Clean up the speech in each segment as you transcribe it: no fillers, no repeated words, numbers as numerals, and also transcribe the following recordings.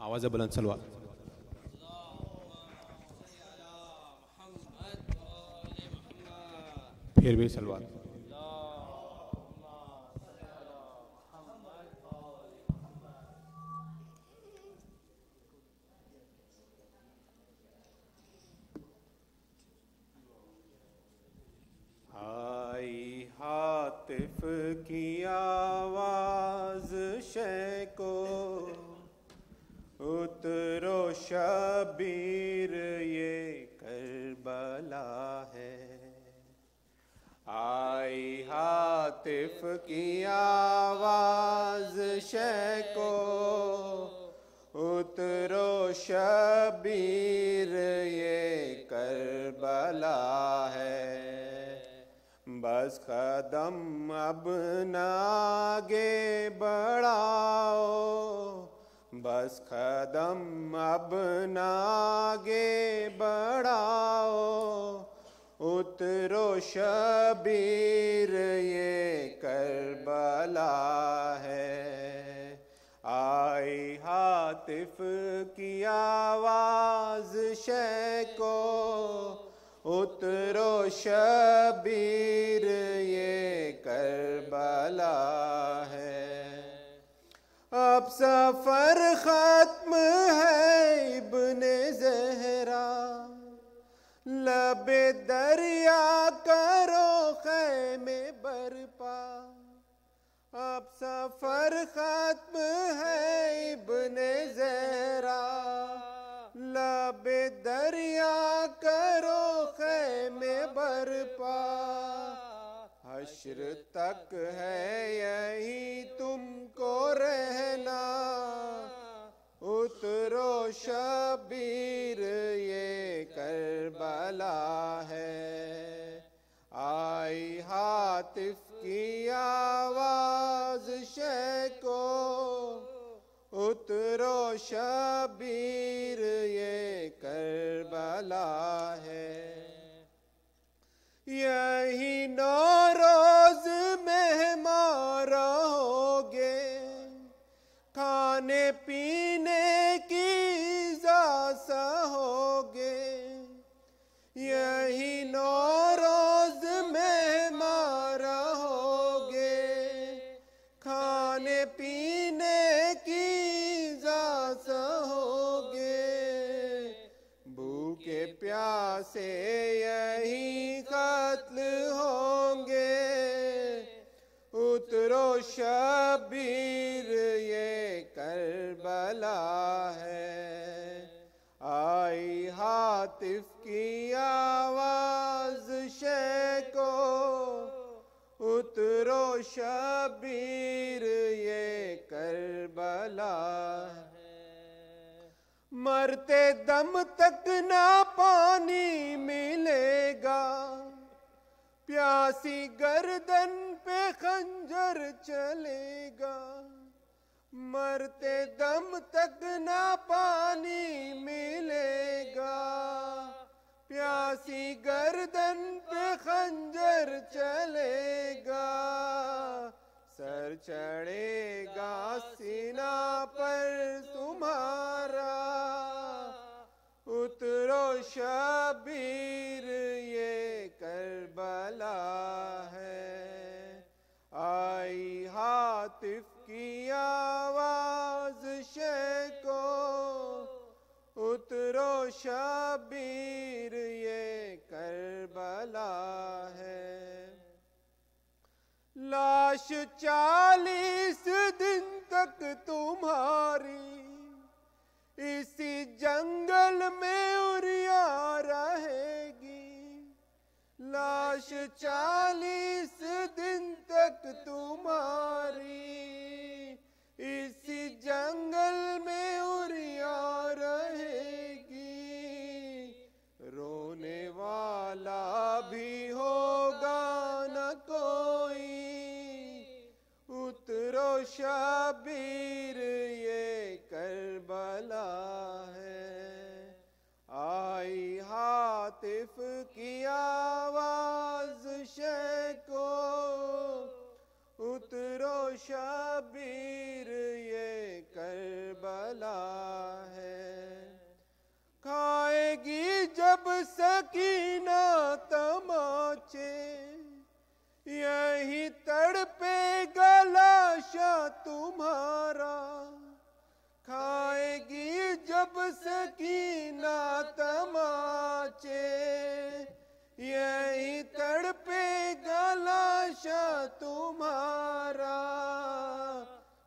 آواز بلند سلوات. پھر بھی سلوات. آئی ہاتف کی آواز شے کو اترو شبیر یہ کربلا ہے. آئی ہاتف کی آواز شے کو اترو شبیر یہ کربلا ہے. بس قدم اب نہ آگے بڑھاؤ، بس قدم اب نہ آگے بڑھاؤ، اترو شبیر یہ کربلا ہے. آئی ہاتف کی آواز شے کو اترو شبیر یہ کربلا ہے. اب سفر ختم ہے ابن زہرا، لب دریا کرو خیمے برپا. اب سفر ختم ہے ابن زہرا، لب دریا کرو خیمے برپا. حشر تک ہے یہی تم کو رہنا، اترو شبیر یہ کربلا ہے. آئی ہاتف کی آواز شے کو اترو شبیر یہ کربلا ہے. یہی نوروز مہمان رہو گے، کھانے پینے کی ذا سہو گے. یہی نوروز مہمان رہو گے، کھانے پینے کی ذا سہو گے. بھوکے پیاسے یہی قتل ہوں گے، اترو شبیر یہ کربلا ہے. آئی ہاتف کی آواز شے کو اترو شبیر یہ کربلا ہے. مرتے دم تک نہ پانی ملے گا، پیاسی گردن پہ خنجر چلے گا. مرتے دم تک نہ پانی ملے گا، پیاسی گردن پہ خنجر چلے گا. سر چڑھے گا سینہ پر تمہارا، اترو شبیر یہ کربلا ہے. آئی ہاتف کی آواز شے کو اترو شبیر یہ کربلا ہے. لاش 40 دن تک تمہاری اسی جنگل میں اڑیا رہے گی. لاش 40 دن تک تمہاری اسی جنگل میں اڑیا رہے گی. رونے والا بھی ہوگا نہ کوئی، اترو شبیر یہ کربلا ہے. آئی ہاتف کی آواز شے کو اترو شبیر یہ کربلا جب سکینہ تماچے، یہی تڑپے گا لاشا تمہارا، کھائے گی جب سکینہ تماچے، یہی تڑپے گا لاشا تمہارا،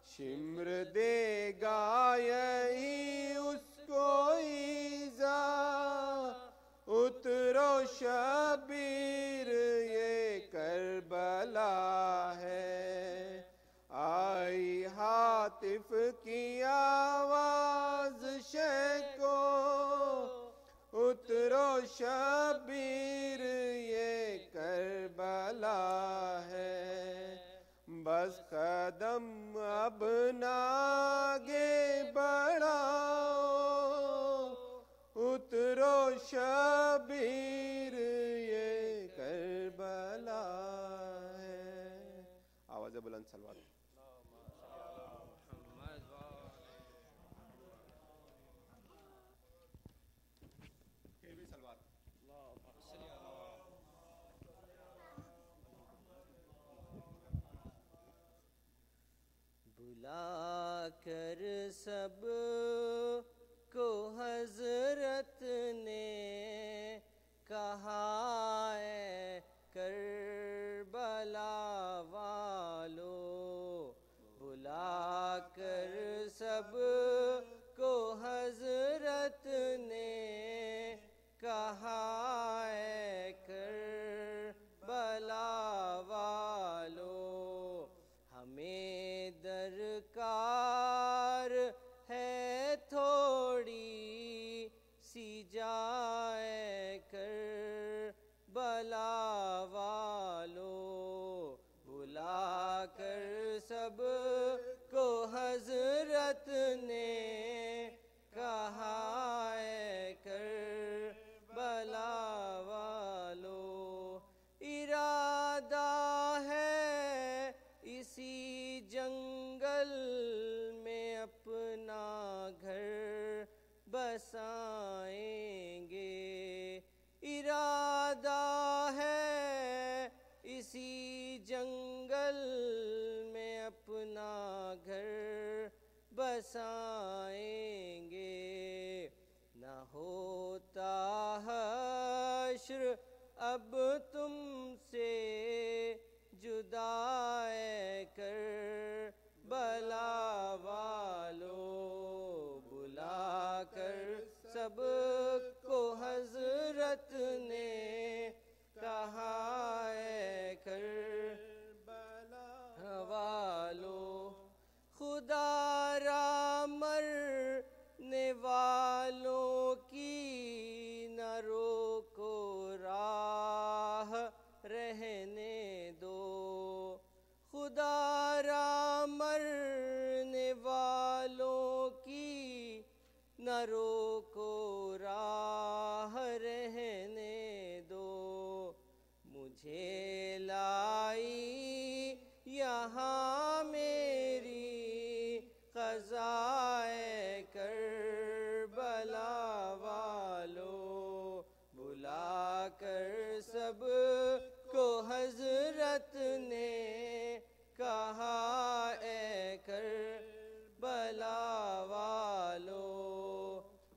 شمر دے گا یہی اس کو ایزا، اترو شبیر یہ کربلا ہے، آئی ہاتف کی آواز شہ کو، اترو شبیر یہ کربلا ہے، بس قدم اب نہ آگے بڑھاؤ، اترو شبیر یہ کربلا ہے۔ آواز بلند صلوات۔ بلا کر سب کو حضرت نے کہا اے کربلا والو، بلا کر سب کو حضرت نے کہا اے کربلا والو، ہمیں درکار ہے تھوڑی سی جائے کربلا والو، بلا کر سب کو حضرت نے کہا اے کربلا والو، ارادہ ہے اسی جنگل میں اپنا گھر بسائیں گے، ارادہ ہے اسی جنگل میں اپنا گھر بسائیں گے، نہ ہوتا حشر اب تم سے جدا اے کربلا والو، بلا کر سب کو حضرت نے کہا اے کربلا والو، خدا را مرنے والوں کی نہ روکو راہ رہنے دو، خدا را مرنے والوں کی نہ روکو راہ رہنے دو، مجھے لائی یہاں میری قضا اے کربلا والو، بلا کر سب کو حضرت نے کہا اے کربلا والو،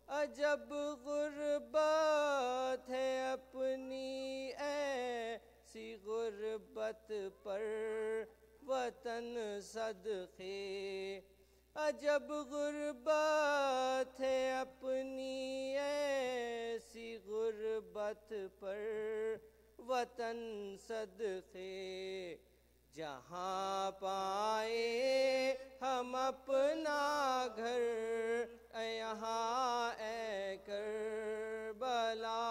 عجب غربت ہے اپنی ایسی غربت پر وطن صدقے، عجب غربت ہے اپنی ایسی غربت پر وطن صدقے، جہاں پائے ہم اپنا گھر یہاں اے کربلا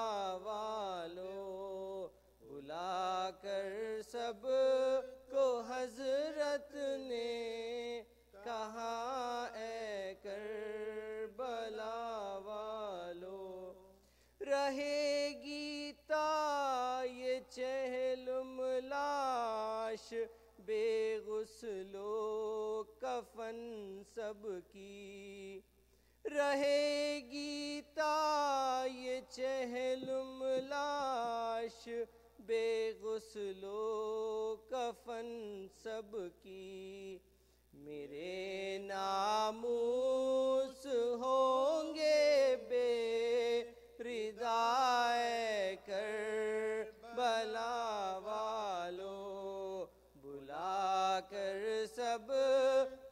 والو، بلا کر سب کو حضرت نے کہا اے کربلا والو، رہے گی تا یہ چہلم لاش بے غسل و کفن سب کی، رہے گی تا یہ چہلم لاش بے غسل و کفن سب کی، میرے ناموس ہوں گے بے ردائے کربلا والو، بلا کر سب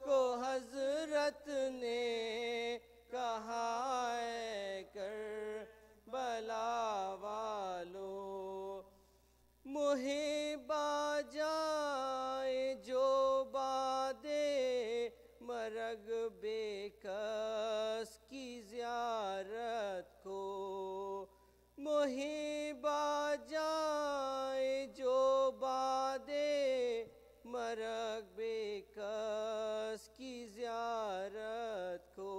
کو حضرت نے کہا ہے کربلا والو، محبا جائے جو بادے مرگ بے کس کی زیارت کو، محبا جائے جو بادے مرگ بے کس کی زیارت کو،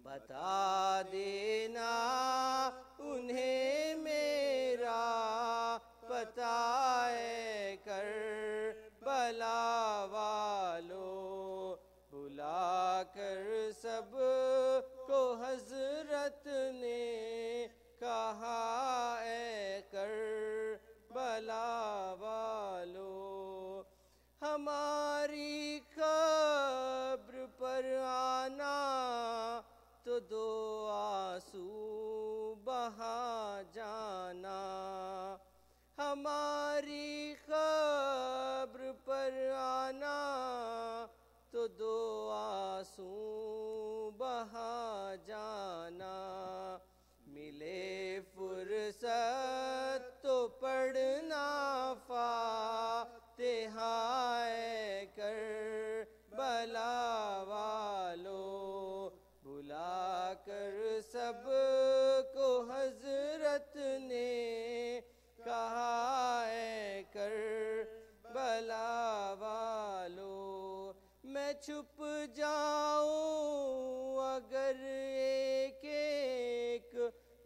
بتا دینا انہیں میرا پتہ ہے کربلا والو، بلا کر سب کو حضرت نے کہا ہے کربلا والو، ہماری قبر پر آنا تو دو آنسو بہا جانا، ہماری قبر پر آنا تو دو آنسو بہا جانا، ملے فرصت تو پڑھنا فاتحہ کربلا والو، بلا کر سب کو حضرت نے کہا ہے کربلا والو، میں چھپ جاؤں اگر ایک ایک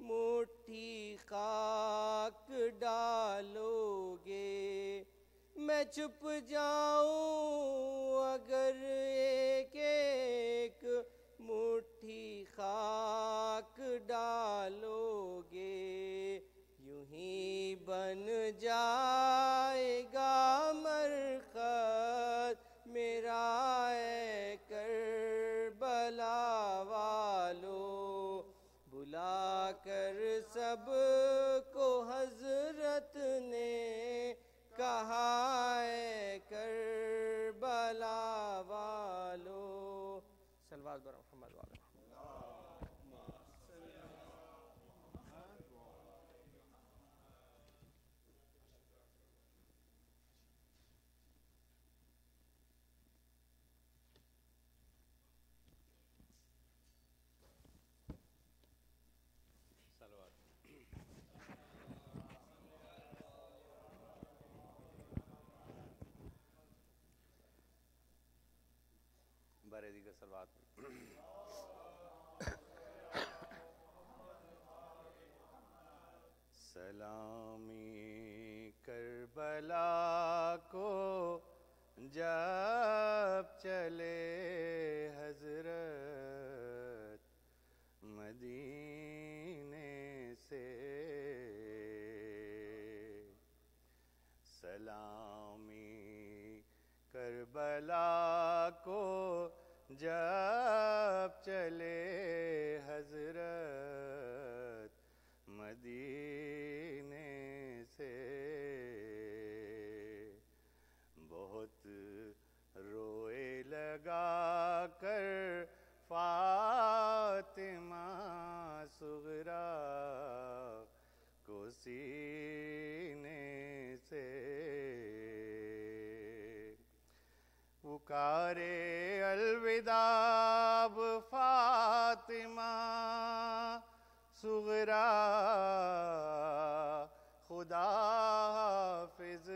مٹھی خاک ڈالو گے، میں چھپ جاؤں اگر ایک ایک مٹھی خاک ڈالو گے، یوں ہی بن جائے گا مرقد میرا ہے کربلا والو، بلا کر سب کو حضرت نے کہا ہے کربلا والو، صلوات بر محمد والے بارے دیگر صلوات سلامی کربلا کو جب چلے حضرت مدینے سے، سلامی کربلا کو جب چلے حضرت مدینے سے، بہت روئے لگا کر فاطمہ صغریٰ کو سینے سے، پکارے الوداع فاطمہ صغریٰ خدا حافظ،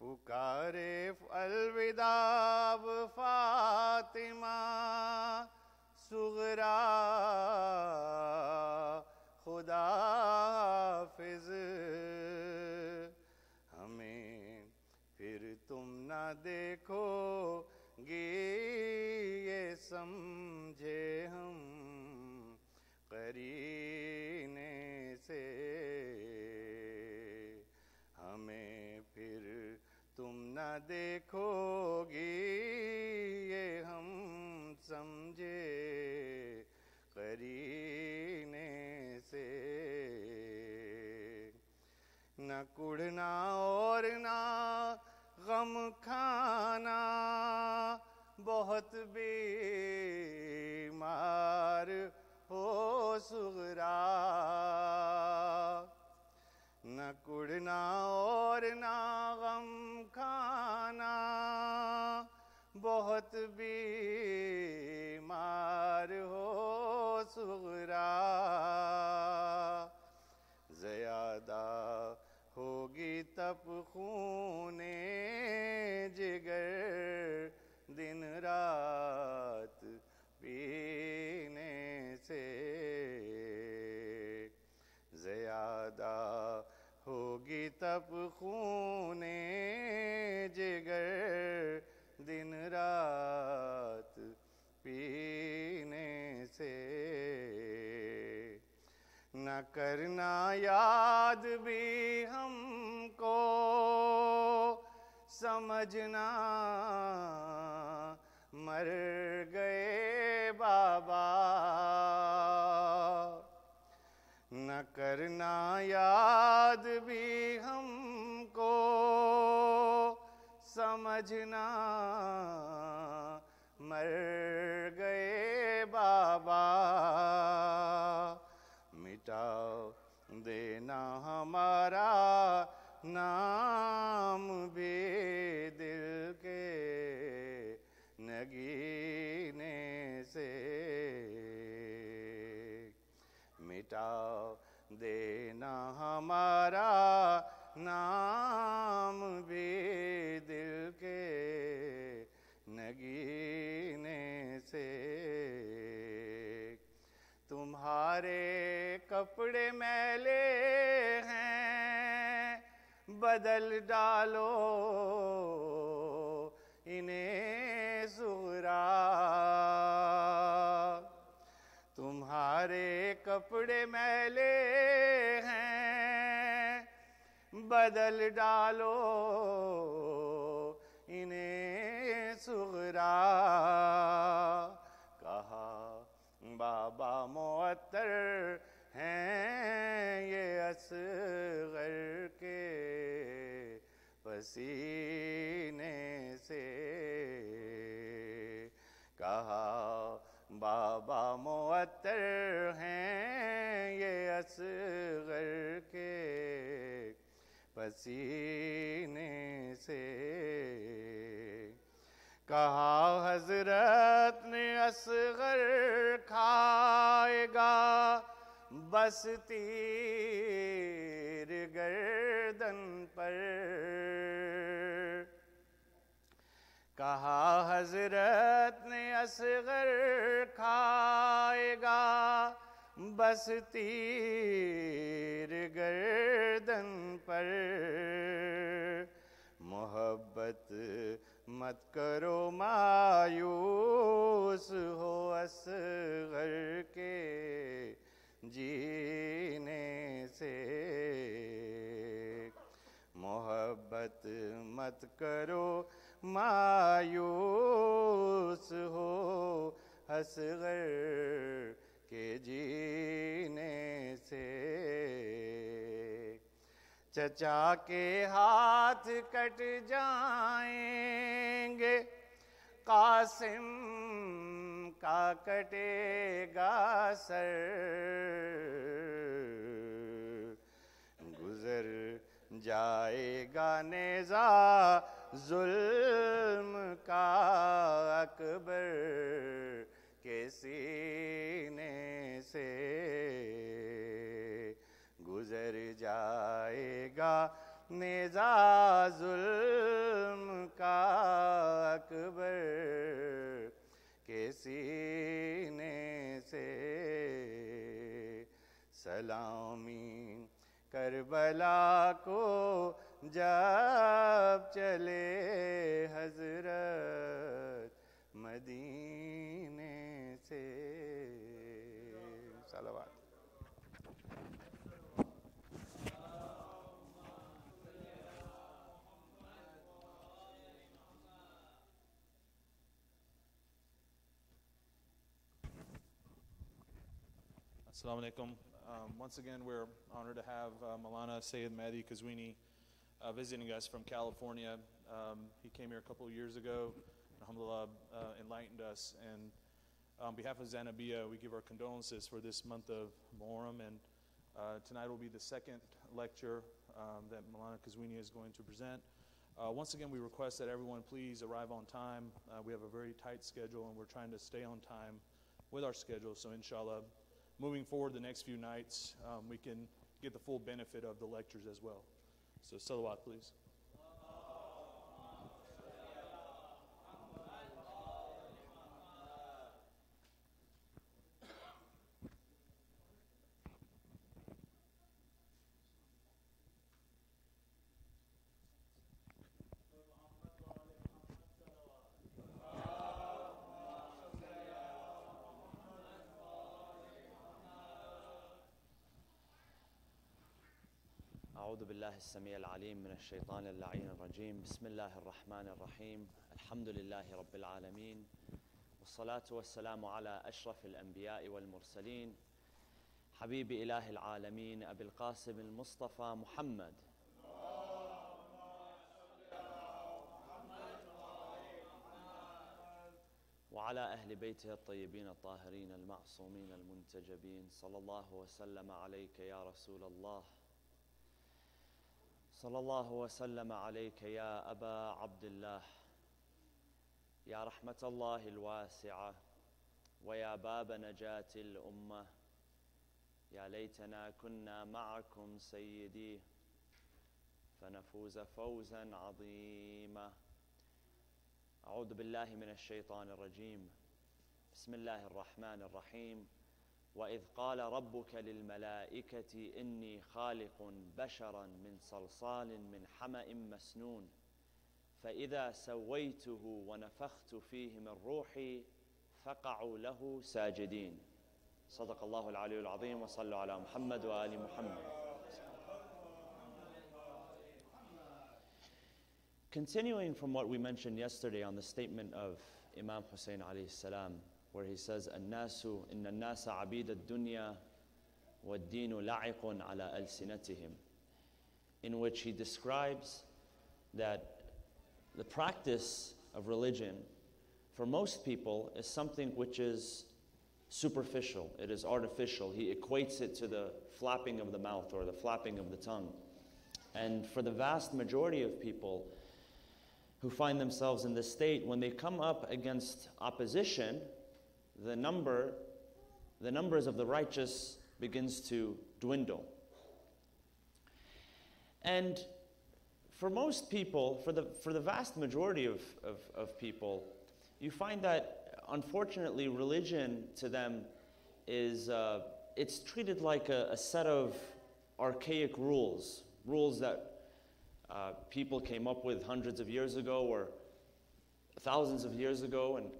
پکارے الوداع فاطمہ صغریٰ خدا حافظ، ہمیں پھر تم نہ دیکھو گی یہ سمجھے ہم قرینے سے، ہمیں پھر تم نہ دیکھو گی یہ ہم سمجھے قرینے سے، نہ کڑھنا اور نہ غم کھانا، بہت بیمار ہو صغرا، نہ کڑھنا اور نہ غم کھانا، بہت بیمار ہو صغرا، زیادہ ہوگی تب خون جگر دن رات پینے سے، زیادہ ہوگی تب خون جگر دن رات پینے سے، نہ کرنا یاد بھی ہم کو سمجھنا مر گئے بابا، نہ کرنا یاد بھی ہم کو سمجھنا مر گئے بابا، مٹا دینا ہمارا نام بھی دل کے نگینے سے، مٹا دینا ہمارا نام بھی دل کے نگینے سے، تمہارے کپڑے میلے ہیں بدل ڈالو انہیں صغرا، تمہارے کپڑے میلے ہیں بدل ڈالو انہیں صغرا، کہا بابا معطر ہیں یہ اصغر کے پسینے سے، کہا بابا معطر ہیں یہ اصغر کے پسینے سے، کہا حضرت نے اصغر کھائے گا بس تیر گردن پر، کہا حضرت نے اصغر کھائے گا بس تیر گردن پر، محبت مت کرو مایوس ہو اصغر کے جینے سے، محبت مت کرو مایوس ہو اصغر کے جینے سے، چچا کے ہاتھ کٹ جائیں گے قاسم کا کٹے گا سر، گزر جائے گا نیزہ ظلم کا اکبر کے سینے سے، گزر جائے گا نیزہ ظلم کا اکبر کے سینے سے، سلامی کربلا کو جب چلے حضرت मदीने से सलावत Assalamu alaikum. Once again, we're honored to have Maulana Sayyid Mahdi Qazwini visiting us from California. He came here a couple of years ago. Alhamdulillah, enlightened us. And on behalf of Zanabiya, we give our condolences for this month of Muharram. And tonight will be the second lecture that Maulana Qazwini is going to present. Once again, we request that everyone please arrive on time. We have a very tight schedule, and we're trying to stay on time with our schedule. So inshallah, moving forward the next few nights, we can get the full benefit of the lectures as well. So salawat, please. أعوذ بالله السميع العليم من الشيطان اللعين الرجيم بسم الله الرحمن الرحيم الحمد لله رب العالمين والصلاة والسلام على أشرف الأنبياء والمرسلين حبيب إله العالمين أبي القاسم المصطفى محمد وعلى أهل بيته الطيبين الطاهرين المعصومين المنتجبين صلى الله وسلم عليك يا رسول الله صلى الله وسلم عليك يا أبا عبد الله يا رحمة الله الواسعة ويا باب نجاة الأمة يا ليتنا كنا معكم سيدي فنفوز فوزا عظيما أعوذ بالله من الشيطان الرجيم بسم الله الرحمن الرحيم وإذ قال ربك للملائكة إني خالق بشرا من صلصال من حمأ مسنون فإذا سويته ونفخت فيه من روحي فقعوا له ساجدين صدق الله العلي العظيم وصلوا على محمد وآل محمد. Continuing from what we mentioned yesterday on the statement of Imam Hussein alayhi salam, where he says, "An-nasu inna an-nasa 'abid ad-dunya wad-dinu la'iqun 'ala alsinatihim," in which he describes that the practice of religion for most people is something which is superficial, it is artificial. He equates it to the flapping of the mouth or the flapping of the tongue. And for the vast majority of people who find themselves in this state, when they come up against opposition, the numbers of the righteous begins to dwindle. And for most people, for the vast majority of people, you find that unfortunately religion to them is it's treated like a set of archaic rules that people came up with hundreds of years ago or thousands of years ago, and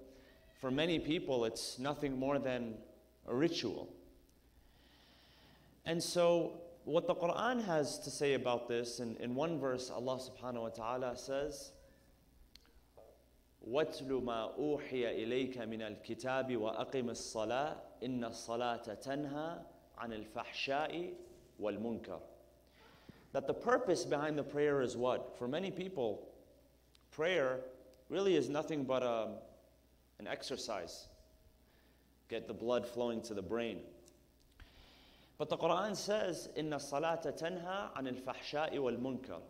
for many people, it's nothing more than a ritual. And so, what the Quran has to say about this, in one verse, Allah subhanahu wa ta'ala says, وَاتْلُ مَا أُوحِيَ إِلَيْكَ مِنَ الْكِتَابِ وَأَقِمِ الصَّلَاةَ إِنَّ الصَّلَاةَ تَنْهَى عَنِ الْفَحْشَاءِ وَالْمُنكَرِ. That the purpose behind the prayer is what? For many people, prayer really is nothing but an exercise. Get the blood flowing to the brain. But the Quran says, إِنَّ الصَّلَاةَ تَنْهَى عَنِ الْفَحْشَاءِ وَالْمُنكَرِ.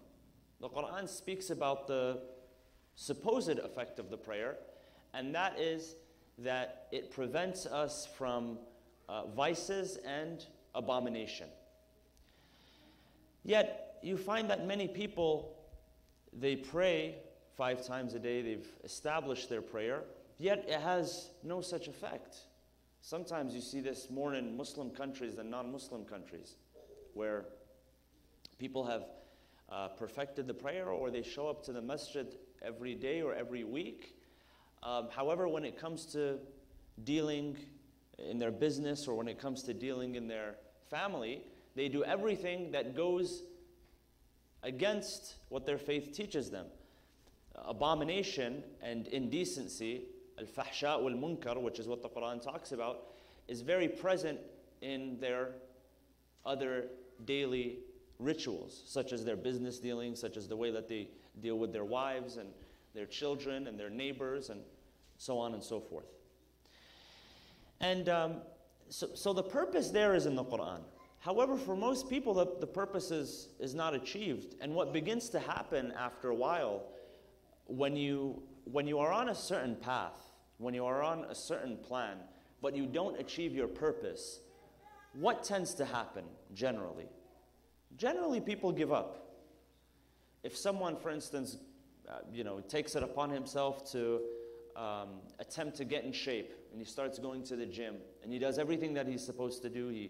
The Quran speaks about the supposed effect of the prayer, and that is that it prevents us from vices and abomination. Yet, you find that many people, they pray 5 times a day, they've established their prayer, yet it has no such effect. Sometimes you see this more in Muslim countries than non-Muslim countries, where people have perfected the prayer, or they show up to the masjid every day or every week, However, when it comes to dealing in their business or when it comes to dealing in their family, they do everything that goes against what their faith teaches them. Abomination and indecency, al-fahsha wal-munkar, which is what the Quran talks about, is very present in their other daily rituals, such as their business dealings, such as the way that they deal with their wives and their children and their neighbors and so on and so forth. And so the purpose there is in the Quran. However, for most people, the purpose is not achieved. And what begins to happen after a while, when you are on a certain path, when you are on a certain plan, but you don't achieve your purpose, what tends to happen generally? Generally, people give up. If someone, for instance, takes it upon himself to attempt to get in shape, and he starts going to the gym, and he does everything that he's supposed to do. He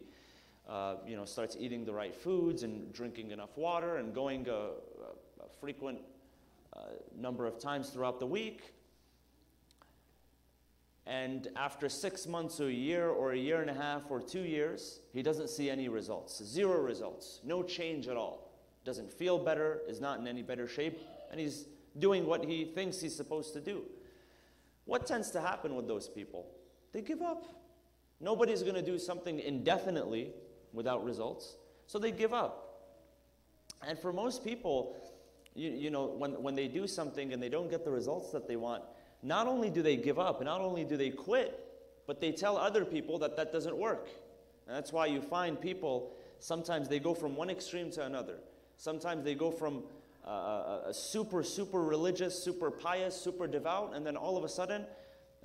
starts eating the right foods and drinking enough water and going a frequent number of times throughout the week. And after 6 months or a year and a half or 2 years, he doesn't see any results. 0 results. No change at all. Doesn't feel better, is not in any better shape, and he's doing what he thinks he's supposed to do. What tends to happen with those people? They give up. Nobody's going to do something indefinitely without results, so they give up. And for most people, when they do something and they don't get the results that they want, not only do they give up, not only do they quit, but they tell other people that that doesn't work. And that's why you find people, sometimes they go from one extreme to another. Sometimes they go from a super religious, super pious, super devout, and then all of a sudden,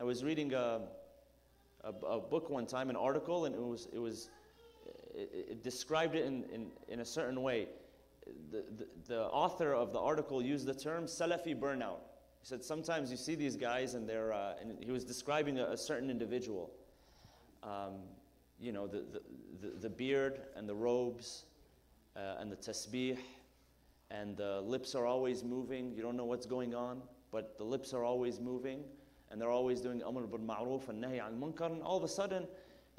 I was reading a book one time, an article, and it described it in a certain way. The author of the article used the term Salafi burnout. He said sometimes you see these guys and they're, and he was describing a certain individual. The beard and the robes and the tasbih, and the lips are always moving. You don't know what's going on, but the lips are always moving, and they're always doing amr bil ma'ruf and nahi al munkar, and all of a sudden,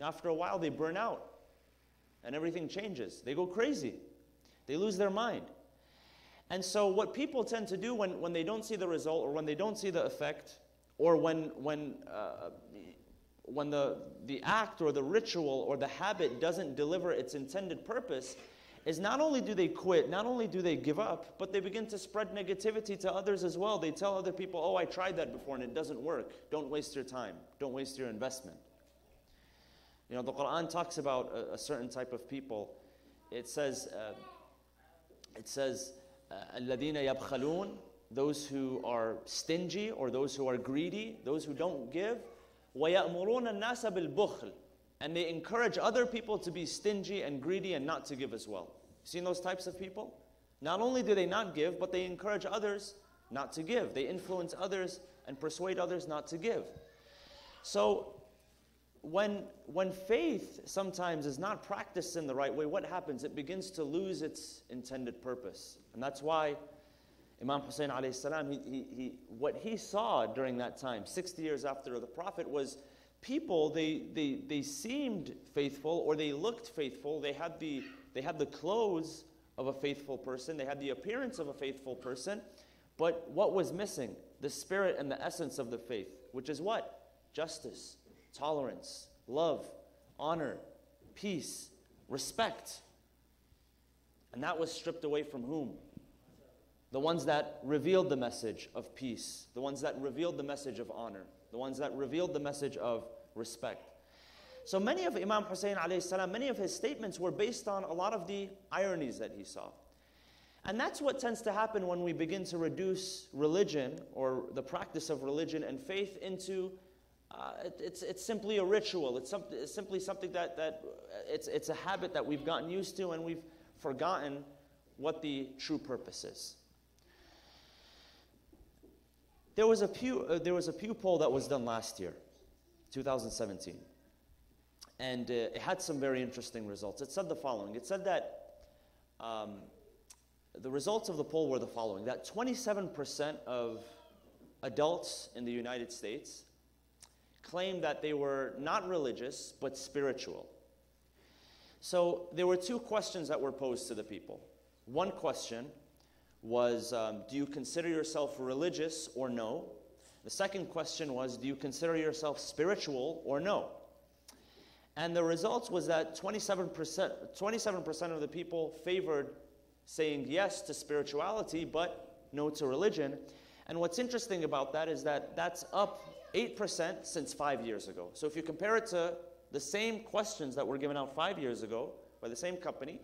after a while, they burn out, and everything changes. They go crazy. They lose their mind. And so what people tend to do when they don't see the result, or when they don't see the effect, or when the act or the ritual or the habit doesn't deliver its intended purpose, is not only do they quit, not only do they give up, but they begin to spread negativity to others as well. They tell other people, oh, I tried that before and it doesn't work. Don't waste your time. Don't waste your investment. The Quran talks about a certain type of people. It says, الَّذِينَ يَبْخَلُونَ, those who are stingy or those who are greedy, those who don't give. وَيَأْمُرُونَ النَّاسَ بِالْبُخْلِ, and they encourage other people to be stingy and greedy and not to give as well. Seen those types of people? Not only do they not give, but they encourage others not to give. They influence others and persuade others not to give. So when faith sometimes is not practiced in the right way, what happens? It begins to lose its intended purpose. And that's why Imam Hussein alayhi salam, what he saw during that time, 60 years after the Prophet, was people, they seemed faithful, or they looked faithful. They had the clothes of a faithful person. They had the appearance of a faithful person. But what was missing? The spirit and the essence of the faith, which is what? Justice, tolerance, love, honor, peace, respect. And that was stripped away from whom? The ones that revealed the message of peace, the ones that revealed the message of honor, the ones that revealed the message of respect. So many of Imam Hussein alayhi salam, many of his statements were based on a lot of the ironies that he saw. And that's what tends to happen when we begin to reduce religion, or the practice of religion and faith, into it's simply a ritual. It's simply something that it's a habit that we've gotten used to, and we've forgotten what the true purpose is. There was a Pew poll that was done last year, 2017, and it had some very interesting results. It said the following. It said that the results of the poll were the following: that 27% of adults in the United States claimed that they were not religious, but spiritual. So there were two questions that were posed to the people. One question was, do you consider yourself religious or no? The second question was, do you consider yourself spiritual or no? And the results was that 27% of the people favored saying yes to spirituality, but no to religion. And what's interesting about that is that that's up 8% since 5 years ago. So if you compare it to the same questions that were given out 5 years ago by the same company,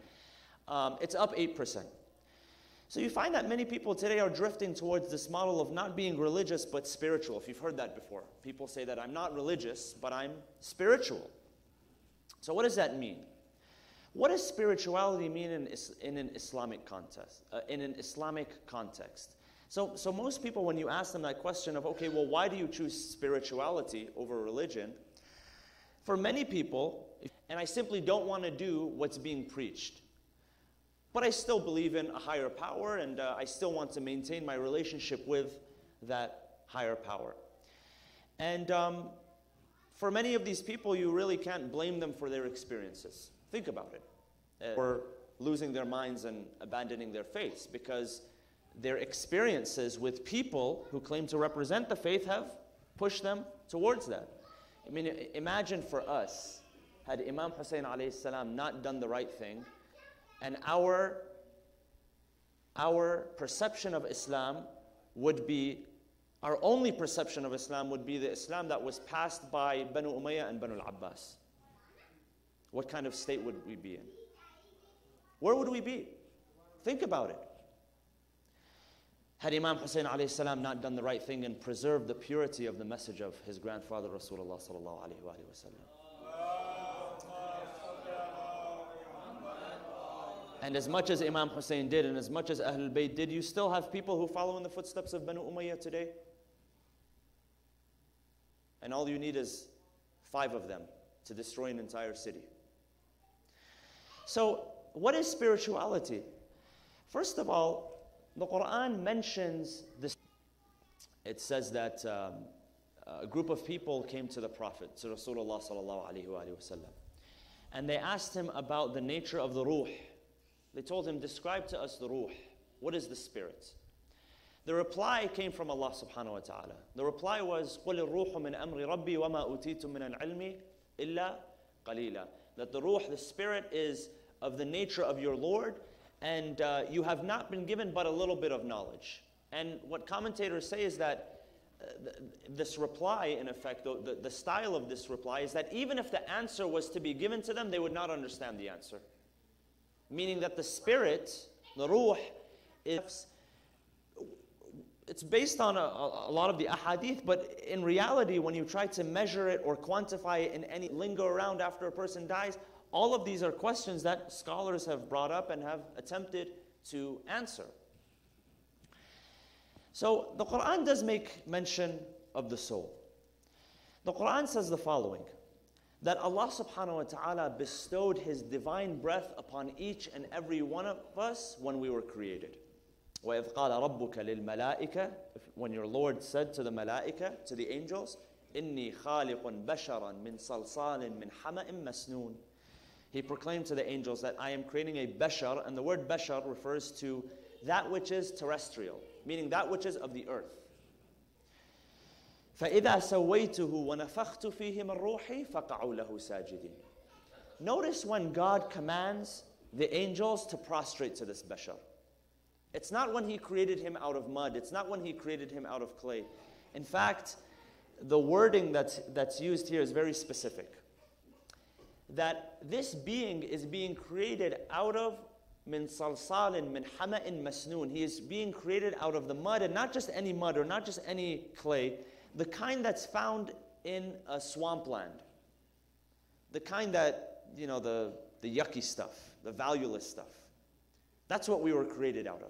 it's up 8%. So you find that many people today are drifting towards this model of not being religious but spiritual. If you've heard that before, people say that I'm not religious but I'm spiritual. So what does that mean? What does spirituality mean in an Islamic context? So most people, when you ask them that question of, okay, well, why do you choose spirituality over religion? For many people, and I simply don't want to do what's being preached, but I still believe in a higher power, and I still want to maintain my relationship with that higher power. And for many of these people, you really can't blame them for their experiences. Think about it. Or losing their minds and abandoning their faiths, because their experiences with people who claim to represent the faith have pushed them towards that. I mean, imagine for us, had Imam Hussein alayhi salam not done the right thing, and our perception of Islam would be, our only perception of Islam would be the Islam that was passed by Banu Umayyah and Banu al-Abbas. What kind of state would we be in? Where would we be? Think about it. Had Imam Hussein alayhi salam not done the right thing and preserved the purity of the message of his grandfather Rasulullah sallallahu alayhi wa sallam. And as much as Imam Hussein did, and as much as Ahlul Bayt did, you still have people who follow in the footsteps of Banu Umayyah today. And all you need is 5 of them to destroy an entire city. So, what is spirituality? First of all, the Quran mentions this. It says that a group of people came to the Prophet, to Rasulullah sallallahu alaihi wasallam, and they asked him about the nature of the ruh. They told him, describe to us the ruh. What is the spirit? The reply came from Allah subhanahu wa ta'ala. The reply was, قُلِ الرُّوحُ مِنْ أَمْرِ رَبِّي وَمَا أُوتِيتُم مِنَ الْعِلْمِ إِلَّا قَلِيلًا. That the ruh, the spirit, is of the nature of your Lord, and you have not been given but a little bit of knowledge. And what commentators say is that this reply, in effect, the style of this reply is that even if the answer was to be given to them, they would not understand the answer. Meaning that the spirit, the ruh, it's based on a lot of the ahadith, but in reality, when you try to measure it or quantify it in any lingo around after a person dies, all of these are questions that scholars have brought up and have attempted to answer. So the Quran does make mention of the soul. The Quran says the following, that Allah subhanahu wa ta'ala bestowed His divine breath upon each and every one of us when we were created. وَإِذْ قَالَ رَبُّكَ لِلْمَلَائِكَةِ, when your Lord said to the malaika, to the angels, إِنِّي خَالِقٌ بَشَرًا مِنْ صَلْصَالٍ مِنْ حَمَإٍ مَسْنُونٍ. He proclaimed to the angels that I am creating a bashar, and the word bashar refers to that which is terrestrial, meaning that which is of the earth. فَإِذَا سَوَّيْتُهُ وَنَفَخْتُ فِيهِ مِنْ رُوحِي فَقَعُوا لَهُ سَاجِدِينَ. Notice when God commands the angels to prostrate to this bashar. It's not when He created him out of mud. It's not when He created him out of clay. In fact, the wording that's used here is very specific. That this being is being created out of min salsalin min hama'in masnoon. He is being created out of the mud, and not just any mud or not just any clay, the kind that's found in a swampland. The kind that, you know, the yucky stuff, the valueless stuff. That's what we were created out of.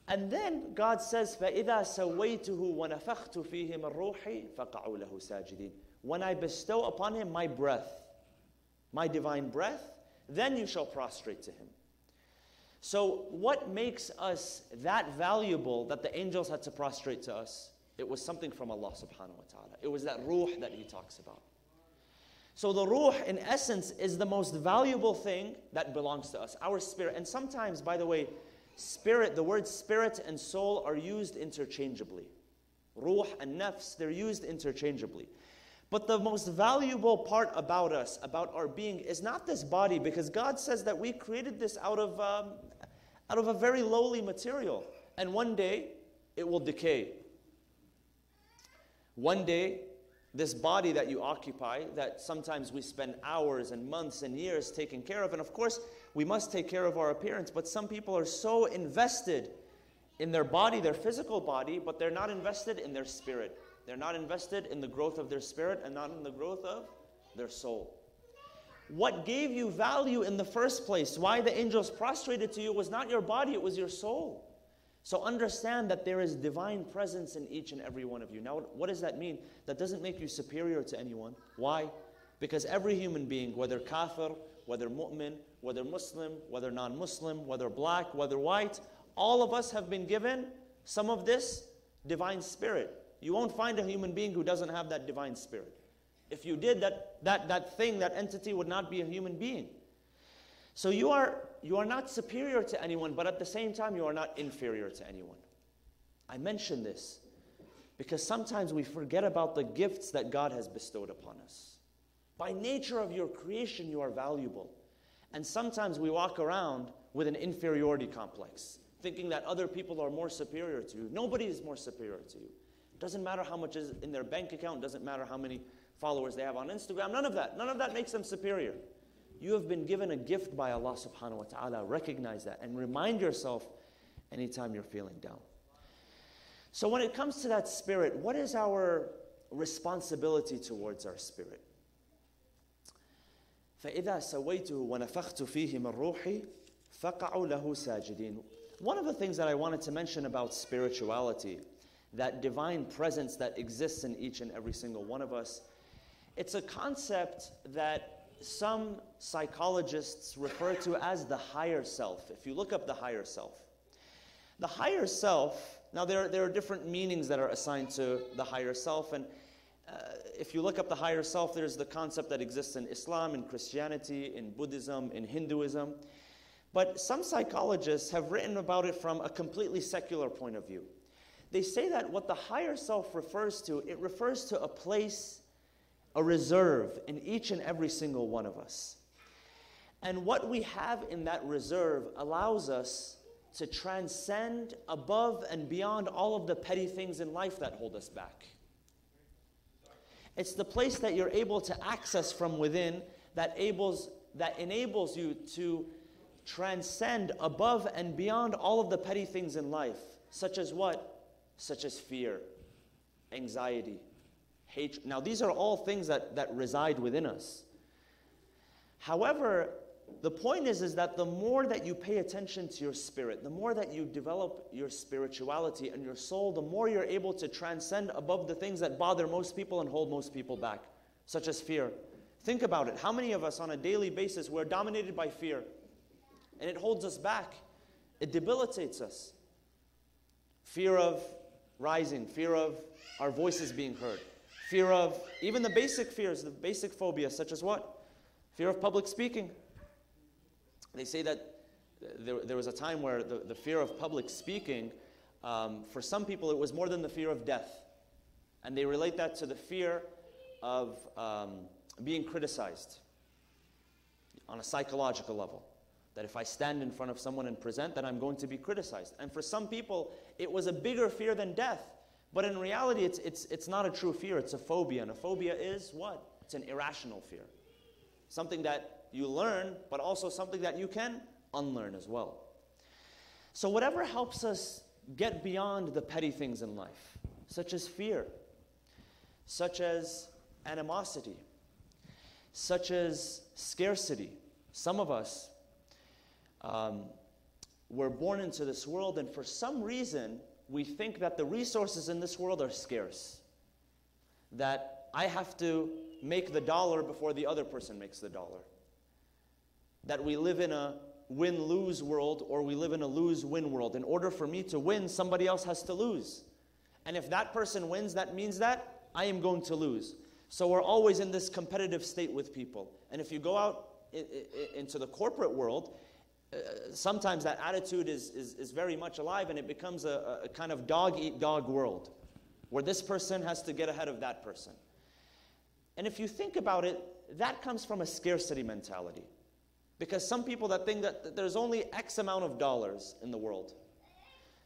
And then God says, فَإِذَا سَوَّيْتُهُ وَنَفَخْتُ فِيهِ مِنْ رُوحِي فَقَعُوا لَهُ سَاجِدِينَ. When I bestow upon him my breath, my divine breath, then you shall prostrate to him. So what makes us that valuable that the angels had to prostrate to us It was something from Allah subhanahu wa ta'ala. It was that ruh that he talks about. So the ruh, in essence, is the most valuable thing that belongs to us, our spirit. And sometimes, by the way, spirit, the words spirit and soul are used interchangeably. Ruh and nafs, they're used interchangeably. But the most valuable part about us, about our being, is not this body, because God says that we created this out of a very lowly material. And one day, it will decay. One day, this body that you occupy, that sometimes we spend hours and months and years taking care of, and of course, we must take care of our appearance, but some people are so invested in their body, their physical body, but they're not invested in their spirit. They're not invested in the growth of their spirit and not in the growth of their soul. What gave you value in the first place, why the angels prostrated to you, was not your body, it was your soul. So understand that there is divine presence in each and every one of you. Now, what does that mean? That doesn't make you superior to anyone. Why? Because every human being, whether kafir, whether mu'min, whether Muslim, whether non-Muslim, whether black, whether white, all of us have been given some of this divine spirit. You won't find a human being who doesn't have that divine spirit. If you did, that thing, that entity would not be a human being. So you are not superior to anyone, but at the same time, you are not inferior to anyone. I mention this because sometimes we forget about the gifts that God has bestowed upon us. By nature of your creation, you are valuable. And sometimes we walk around with an inferiority complex, thinking that other people are more superior to you. Nobody is more superior to you. It doesn't matter how much is in their bank account, it doesn't matter how many followers they have on Instagram, none of that makes them superior. You have been given a gift by Allah subhanahu wa ta'ala. Recognize that and remind yourself anytime you're feeling down. So when it comes to that spirit, what is our responsibility towards our spirit? فَإِذَا سَوَيْتُهُ وَنَفَخْتُ فِيهِ مِنْ رُوحِي فَقَعُوا لَهُ سَاجِدِينَ. One of the things that I wanted to mention about spirituality, that divine presence that exists in each and every single one of us, it's a concept that some psychologists refer to as the higher self. If you look up the higher self. The higher self, now there are different meanings that are assigned to the higher self, and if you look up the higher self, there's the concept that exists in Islam, in Christianity, in Buddhism, in Hinduism. But some psychologists have written about it from a completely secular point of view. They say that what the higher self refers to, it refers to a place, a reserve in each and every single one of us. And what we have in that reserve allows us to transcend above and beyond all of the petty things in life that hold us back. It's the place that you're able to access from within that enables you to transcend above and beyond all of the petty things in life, such as what? Such as fear, anxiety, hatred. Now, these are all things that reside within us. However, the point is that the more that you pay attention to your spirit, the more that you develop your spirituality and your soul, the more you're able to transcend above the things that bother most people and hold most people back, such as fear. Think about it. How many of us on a daily basis, we're dominated by fear? And it holds us back. It debilitates us. Fear of rising, fear of our voices being heard, fear of even the basic fears, the basic phobias, such as what? Fear of public speaking. They say that there was a time where the fear of public speaking, for some people it was more than the fear of death. And they relate that to the fear of being criticized on a psychological level. That if I stand in front of someone and present, then I'm going to be criticized. And for some people, it was a bigger fear than death. But in reality, it's not a true fear, it's a phobia. And a phobia is what? It's an irrational fear. Something that you learn, but also something that you can unlearn as well. So whatever helps us get beyond the petty things in life, such as fear, such as animosity, such as scarcity. Some of us were born into this world, and for some reason, we think that the resources in this world are scarce. That I have to make the dollar before the other person makes the dollar. That we live in a win-lose world, or we live in a lose-win world. In order for me to win, somebody else has to lose. And if that person wins, that means that I am going to lose. So we're always in this competitive state with people. And if you go out into the corporate world, sometimes that attitude is very much alive, and it becomes a kind of dog-eat-dog world, where this person has to get ahead of that person. And if you think about it, that comes from a scarcity mentality. Because some people that think that there's only X amount of dollars in the world.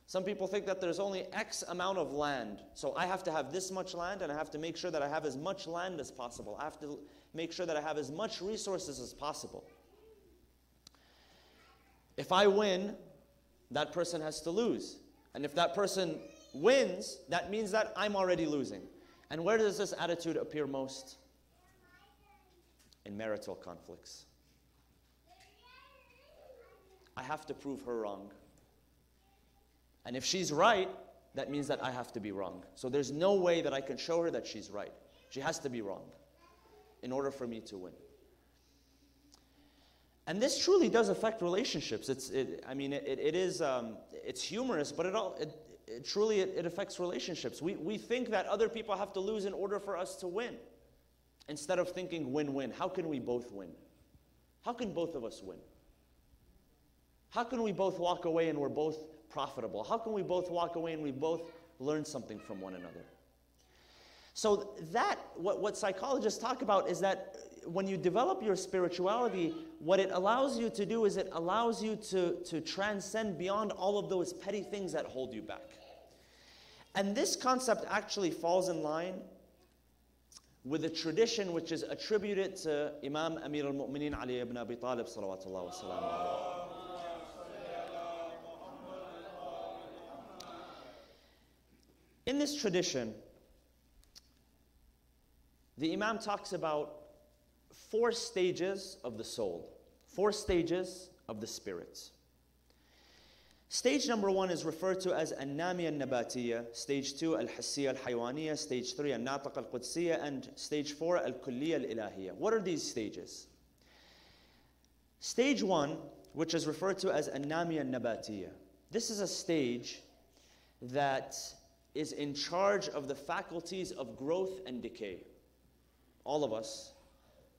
Some people think that there's only X amount of land. So I have to have this much land, and I have to make sure that I have as much land as possible. I have to make sure that I have as much resources as possible. If I win, that person has to lose. And if that person wins, that means that I'm already losing. And where does this attitude appear most? In marital conflicts. I have to prove her wrong. And if she's right, that means that I have to be wrong. So there's no way that I can show her that she's right. She has to be wrong in order for me to win. And this truly does affect relationships. It's humorous, but it truly affects relationships. We think that other people have to lose in order for us to win, instead of thinking win-win. How can we both win? How can both of us win? How can we both walk away and we're both profitable? How can we both walk away and we both learn something from one another? So that, what psychologists talk about is that when you develop your spirituality, what it allows you to do is it allows you to transcend beyond all of those petty things that hold you back. And this concept actually falls in line with a tradition which is attributed to Imam Amir al-Mu'mineen Ali ibn Abi Talib salawatullah wa salamu alayhi. In this tradition, the Imam talks about 4 stages of the soul, 4 stages of the spirits. Stage number 1 is referred to as An-Namiya An-Nabatiyya, stage 2 Al-Hassiyya Al-Hayawaniyya, stage 3 An-Natiqa Al-Qudsiyya, and stage 4 Al-Kulliyya Al-Ilahiyya. What are these stages? Stage 1, which is referred to as An-Namiya An-Nabatiyya, this is a stage that is in charge of the faculties of growth and decay. All of us,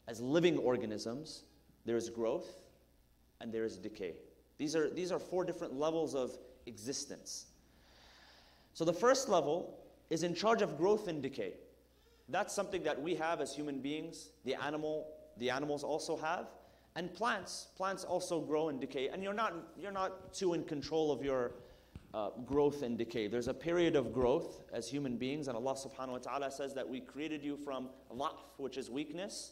as living organisms, there is growth and there is decay. These are 4 different levels of existence. So the first level is in charge of growth and decay. That's something that we have as human beings. The animals also have, and plants also grow and decay. And you're not too in control of your growth and decay. There's a period of growth as human beings, and Allah subhanahu wa ta'ala says that we created you from dha'f, which is weakness,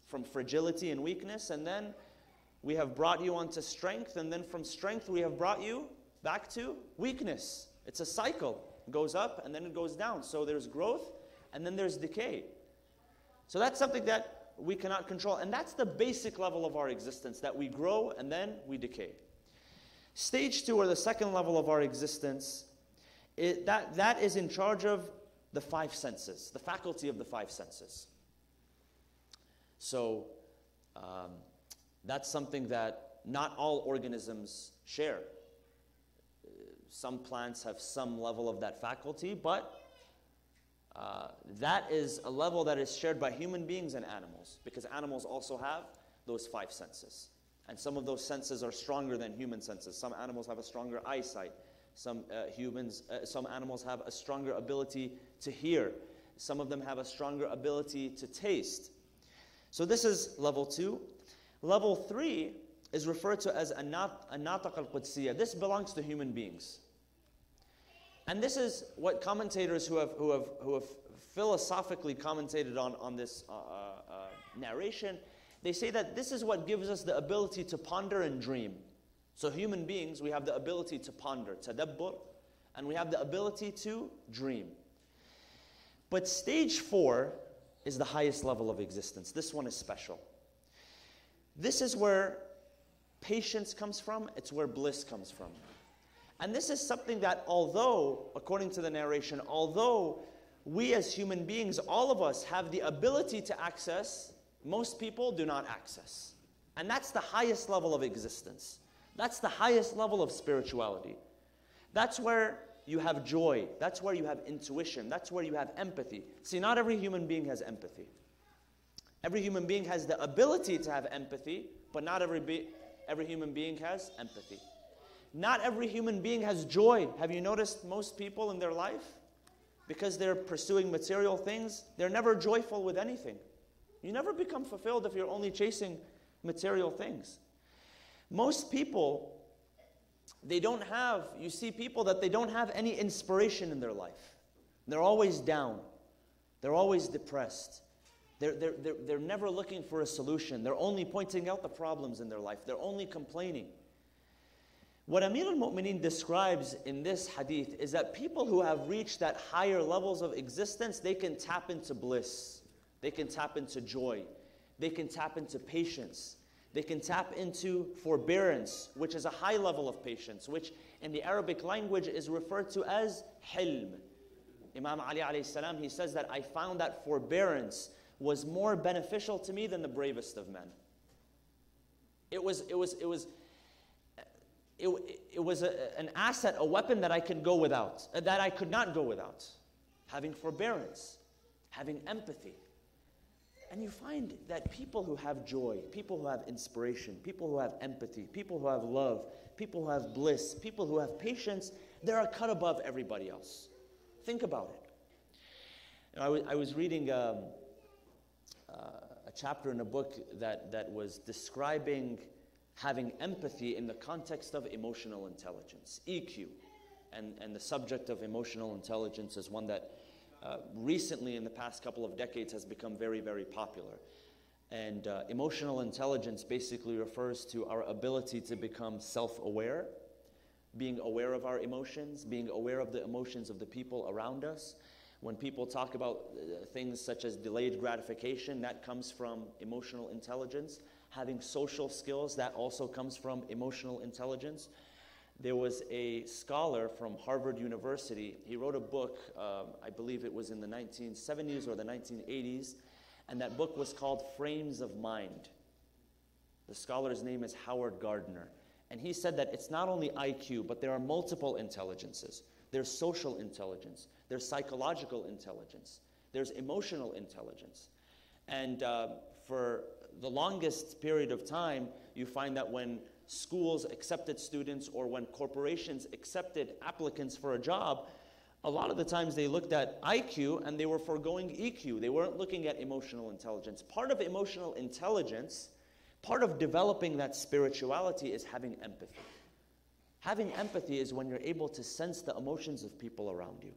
from fragility and weakness, and then we have brought you onto strength, and then from strength we have brought you back to weakness. It's a cycle. It goes up and then it goes down. So there's growth and then there's decay. So that's something that we cannot control, and that's the basic level of our existence, that we grow and then we decay. Stage 2, or the second level of our existence, that is in charge of the 5 senses, the faculty of the 5 senses. So that's something that not all organisms share. Some plants have some level of that faculty, but that is a level that is shared by human beings and animals, because animals also have those 5 senses. And some of those senses are stronger than human senses. Some animals have a stronger eyesight. Some animals have a stronger ability to hear. Some of them have a stronger ability to taste. So this is level 2. Level 3 is referred to as An-Natiqa Al-Qudsiyya. This belongs to human beings. And this is what commentators who have philosophically commentated on this narration, they say that this is what gives us the ability to ponder and dream. So human beings, we have the ability to ponder, tadabbur, and we have the ability to dream. But stage 4 is the highest level of existence. This one is special. This is where patience comes from. It's where bliss comes from. And this is something that, although, according to the narration, although we as human beings, all of us have the ability to access, most people do not access. And that's the highest level of existence. That's the highest level of spirituality. That's where you have joy. That's where you have intuition. That's where you have empathy. See, not every human being has empathy. Every human being has the ability to have empathy, but not every human being has empathy. Not every human being has joy. Have you noticed most people in their life, because they're pursuing material things, they're never joyful with anything. You never become fulfilled if you're only chasing material things. Most people, you see people that they don't have any inspiration in their life. They're always down. They're always depressed. They're never looking for a solution. They're only pointing out the problems in their life. They're only complaining. What Amir al-Mu'mineen describes in this hadith is that people who have reached that higher levels of existence, they can tap into bliss. They can tap into joy. They can tap into patience. They can tap into forbearance, which is a high level of patience, which in the Arabic language is referred to as hilm. Imam Ali alayhi salam, he says that I found that forbearance was more beneficial to me than the bravest of men. It was an asset, a weapon that I could go without, that I could not go without. Having forbearance, having empathy. And you find that people who have joy, people who have inspiration, people who have empathy, people who have love, people who have bliss, people who have patience, they're a cut above everybody else. Think about it. I was reading a chapter in a book that was describing having empathy in the context of emotional intelligence, EQ. And the subject of emotional intelligence is one that recently in the past couple of decades has become very, very popular. And emotional intelligence basically refers to our ability to become self-aware, being aware of our emotions, being aware of the emotions of the people around us. When people talk about things such as delayed gratification, that comes from emotional intelligence. Having social skills, that also comes from emotional intelligence. There was a scholar from Harvard University. He wrote a book, I believe it was in the 1970s or the 1980s, and that book was called Frames of Mind. The scholar's name is Howard Gardner. And he said that it's not only IQ, but there are multiple intelligences. There's social intelligence. There's psychological intelligence. There's emotional intelligence. And for the longest period of time, you find that when schools accepted students or when corporations accepted applicants for a job, a lot of the times they looked at IQ and they were foregoing EQ. They weren't looking at emotional intelligence. Part of emotional intelligence, part of developing that spirituality is having empathy. Having empathy is when you're able to sense the emotions of people around you.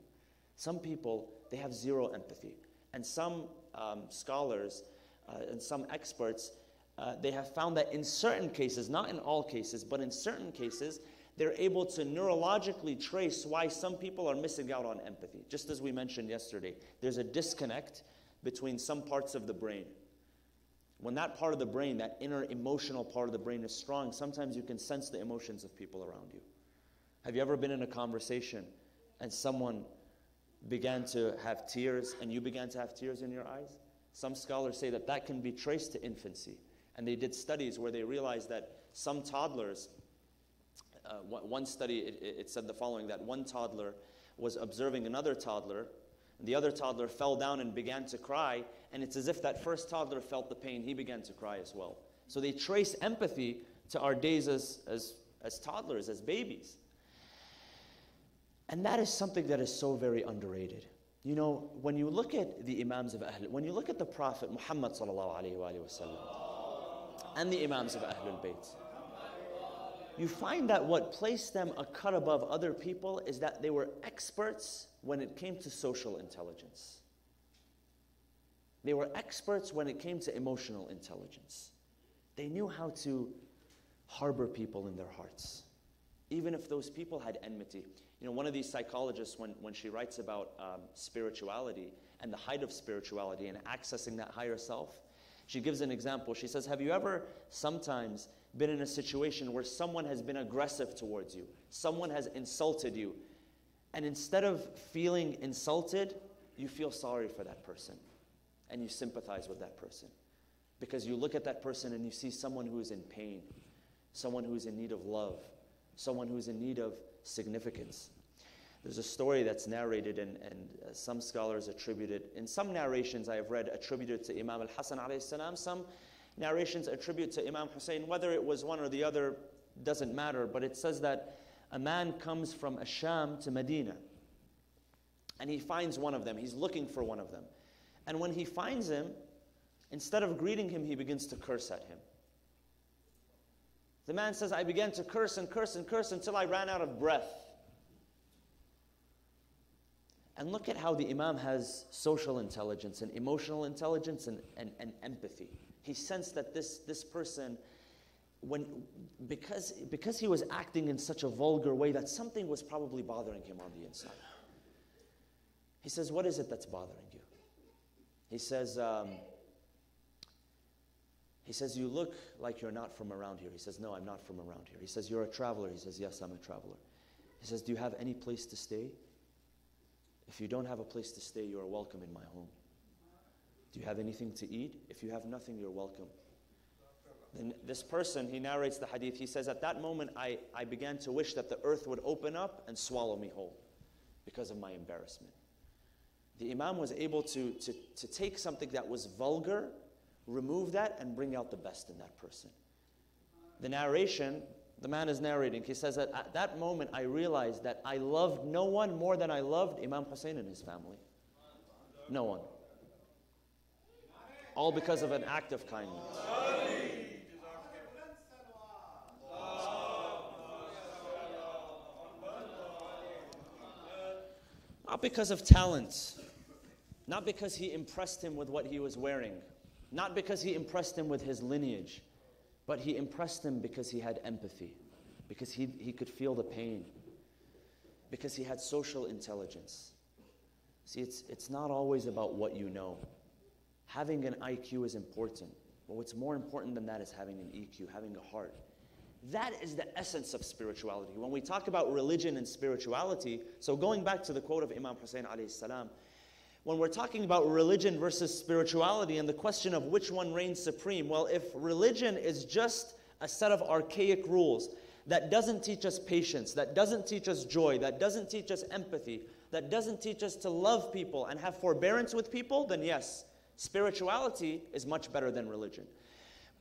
Some people, they have zero empathy. And some scholars and some experts, they have found that in certain cases, not in all cases, but in certain cases, they're able to neurologically trace why some people are missing out on empathy. Just as we mentioned yesterday, there's a disconnect between some parts of the brain. When that part of the brain, that inner emotional part of the brain is strong, sometimes you can sense the emotions of people around you. Have you ever been in a conversation and someone began to have tears and you began to have tears in your eyes? Some scholars say that that can be traced to infancy. And they did studies where they realized that some toddlers, one study, it said the following, that one toddler was observing another toddler, and the other toddler fell down and began to cry, and it's as if that first toddler felt the pain, he began to cry as well. So they trace empathy to our days as toddlers, as babies. And that is something that is so very underrated. You know, when you look at the Imams of Ahl, when you look at the Prophet Muhammad sallallahu alayhi wa sallam, and the Imams of Ahlul Bayt, you find that what placed them a cut above other people is that they were experts when it came to social intelligence. They were experts when it came to emotional intelligence. They knew how to harbor people in their hearts, even if those people had enmity. You know, one of these psychologists, when she writes about spirituality and the height of spirituality and accessing that higher self, she gives an example. She says, have you ever sometimes been in a situation where someone has been aggressive towards you? Someone has insulted you. And instead of feeling insulted, you feel sorry for that person. And you sympathize with that person. Because you look at that person and you see someone who is in pain. Someone who is in need of love. Someone who is in need of significance. There's a story that's narrated, and some scholars attribute it. In some narrations I have read attributed to Imam al-Hasan alayhi salam. Some narrations attribute to Imam Hussein. Whether it was one or the other doesn't matter, but it says that a man comes from Asham to Medina, and he finds one of them. He's looking for one of them. And when he finds him, instead of greeting him, he begins to curse at him. The man says, I began to curse and curse and curse until I ran out of breath. And look at how the Imam has social intelligence and emotional intelligence and empathy. He sensed that this person, because he was acting in such a vulgar way, that something was probably bothering him on the inside. He says, what is it that's bothering you? He says, you look like you're not from around here. He says, no, I'm not from around here. He says, you're a traveler. He says, yes, I'm a traveler. He says, do you have any place to stay? If you don't have a place to stay, you are welcome in my home. Do you have anything to eat? If you have nothing, you're welcome. Then this person, he narrates the hadith, he says, at that moment, I began to wish that the earth would open up and swallow me whole because of my embarrassment. The Imam was able to take something that was vulgar, remove that, and bring out the best in that person. The narration, the man is narrating, he says that at that moment I realized that I loved no one more than I loved Imam Hussein and his family. No one. All because of an act of kindness. Not because of talent. Not because he impressed him with what he was wearing. Not because he impressed him with his lineage. But he impressed him because he had empathy. Because he could feel the pain. Because he had social intelligence. See, it's not always about what you know. Having an IQ is important. But what's more important than that is having an EQ, having a heart. That is the essence of spirituality. When we talk about religion and spirituality, so going back to the quote of Imam Hussein alayhi salam, when we're talking about religion versus spirituality and the question of which one reigns supreme, well, if religion is just a set of archaic rules that doesn't teach us patience, that doesn't teach us joy, that doesn't teach us empathy, that doesn't teach us to love people and have forbearance with people, then yes, spirituality is much better than religion.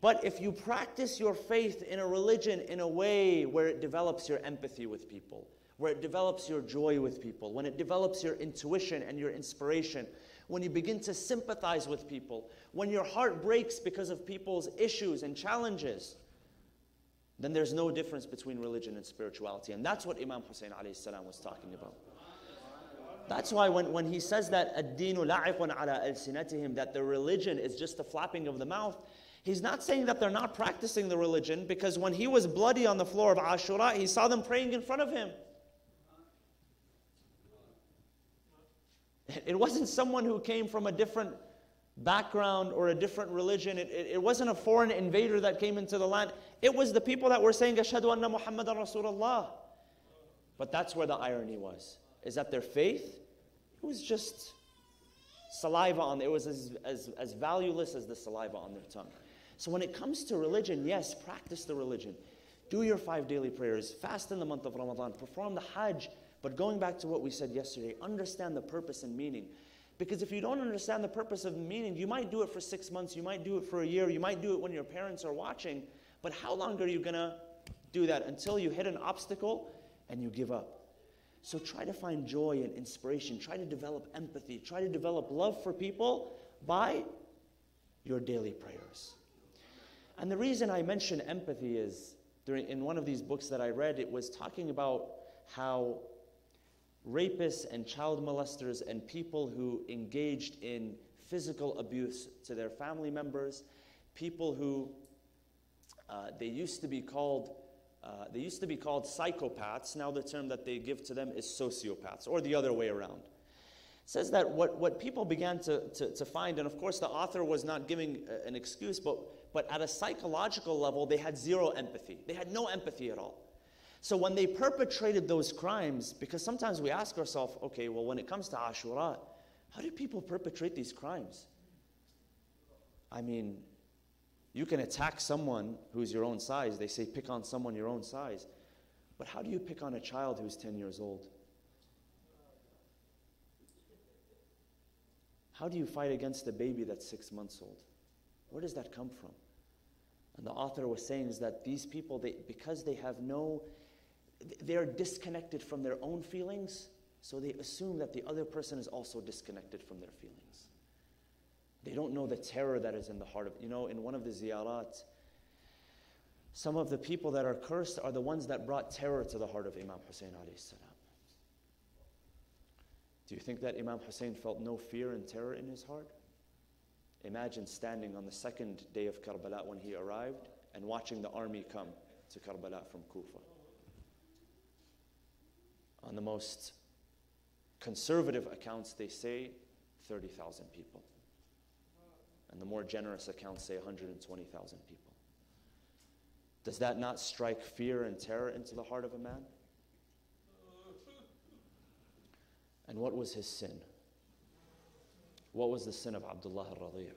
But if you practice your faith in a religion in a way where it develops your empathy with people, where it develops your joy with people, when it develops your intuition and your inspiration, when you begin to sympathize with people, when your heart breaks because of people's issues and challenges, then there's no difference between religion and spirituality. And that's what Imam Hussein alayhi salam was talking about. That's why when he says that ad-deenu la'iqun ala alsinatihim, that the religion is just a flapping of the mouth, he's not saying that they're not practicing the religion, because when he was bloody on the floor of Ashura, he saw them praying in front of him. It wasn't someone who came from a different background or a different religion. It wasn't a foreign invader that came into the land. It was the people that were saying, Ashhadu anna Muhammadan Rasulullah. But that's where the irony was, is that their faith, it was just saliva on, it was as valueless as the saliva on their tongue. So when it comes to religion, yes, practice the religion. Do your 5 daily prayers, fast in the month of Ramadan, perform the Hajj. But going back to what we said yesterday, understand the purpose and meaning. Because if you don't understand the purpose of meaning, you might do it for 6 months, you might do it for a year, you might do it when your parents are watching, but how long are you going to do that? Until you hit an obstacle and you give up. So try to find joy and inspiration, try to develop empathy, try to develop love for people by your daily prayers. And the reason I mention empathy is, in one of these books that I read, it was talking about how rapists and child molesters and people who engaged in physical abuse to their family members, people who they used to be called psychopaths. Now the term that they give to them is sociopaths, or the other way around. It says that what people began to find, and of course the author was not giving an excuse, but at a psychological level, they had zero empathy. They had no empathy at all. So when they perpetrated those crimes, because sometimes we ask ourselves, okay, well, when it comes to Ashura, how do people perpetrate these crimes? I mean, you can attack someone who's your own size. They say pick on someone your own size. But how do you pick on a child who's 10 years old? How do you fight against a baby that's 6 months old? Where does that come from? And the author was saying is that these people, because they're disconnected from their own feelings, so they assume that the other person is also disconnected from their feelings. They don't know the terror that is in the heart of, in one of the ziyarat, some of the people that are cursed are the ones that brought terror to the heart of Imam Hussein alayhi salam. Do you think that Imam Hussein felt no fear and terror in his heart? Imagine standing on the second day of Karbala when he arrived and watching the army come to Karbala from Kufa. On the most conservative accounts, they say 30,000 people. And the more generous accounts say 120,000 people. Does that not strike fear and terror into the heart of a man? And what was his sin? What was the sin of Abdullah al-Radhi'?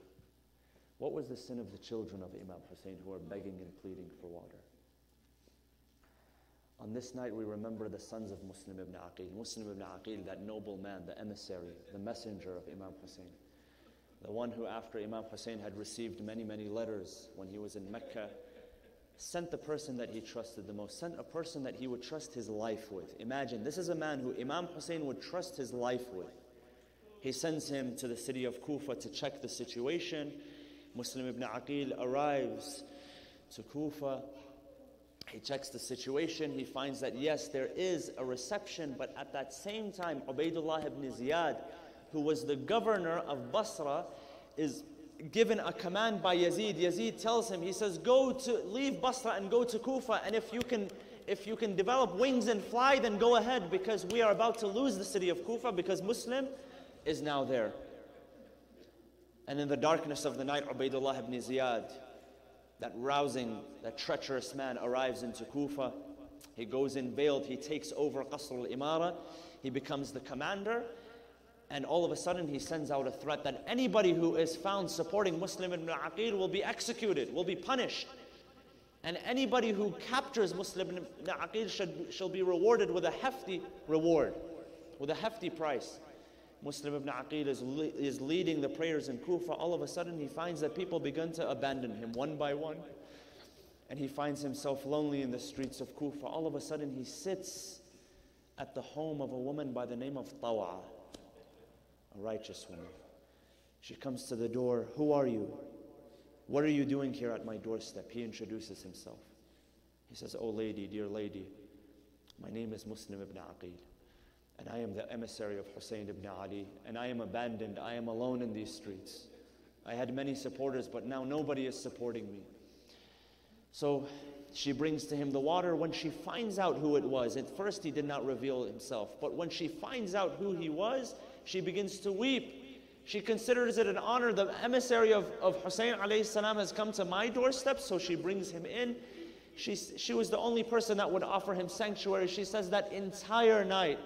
What was the sin of the children of Imam Hussein who are begging and pleading for water? On this night we remember the sons of Muslim ibn Aqil. Muslim ibn Aqil, that noble man, the emissary, the messenger of Imam Hussein. The one who, after Imam Hussein had received many, many letters when he was in Mecca, sent the person that he trusted the most, sent a person that he would trust his life with. Imagine, this is a man who Imam Hussein would trust his life with. He sends him to the city of Kufa to check the situation. Muslim ibn Aqil arrives to Kufa. He checks the situation. He finds that yes, there is a reception, but at that same time, Ubaydullah ibn Ziyad, who was the governor of Basra, is given a command by Yazid. Yazid tells him, he says, leave Basra and go to Kufa, and if you can develop wings and fly, then go ahead, because we are about to lose the city of Kufa, because Muslim is now there. And in the darkness of the night, Ubaydullah ibn Ziyad, that rousing, that treacherous man, arrives into Kufa. He goes in veiled, he takes over Qasr al-Imara, he becomes the commander, and all of a sudden he sends out a threat that anybody who is found supporting Muslim ibn Aqil will be executed, will be punished. And anybody who captures Muslim ibn Aqil shall be rewarded with a hefty reward, with a hefty price. Muslim ibn Aqil is leading the prayers in Kufa. All of a sudden he finds that people begin to abandon him one by one. And he finds himself lonely in the streets of Kufa. All of a sudden he sits at the home of a woman by the name of Tawa, a righteous woman. She comes to the door. Who are you? What are you doing here at my doorstep? He introduces himself. He says, oh lady, dear lady, my name is Muslim ibn Aqil, and I am the emissary of Hussein ibn Ali, and I am abandoned. I am alone in these streets. I had many supporters, but now nobody is supporting me. So she brings to him the water. When she finds out who it was, at first he did not reveal himself, but when she finds out who he was, she begins to weep. She considers it an honor. The emissary of Hussein alayhi salam has come to my doorstep, so she brings him in. She was the only person that would offer him sanctuary. She says that entire night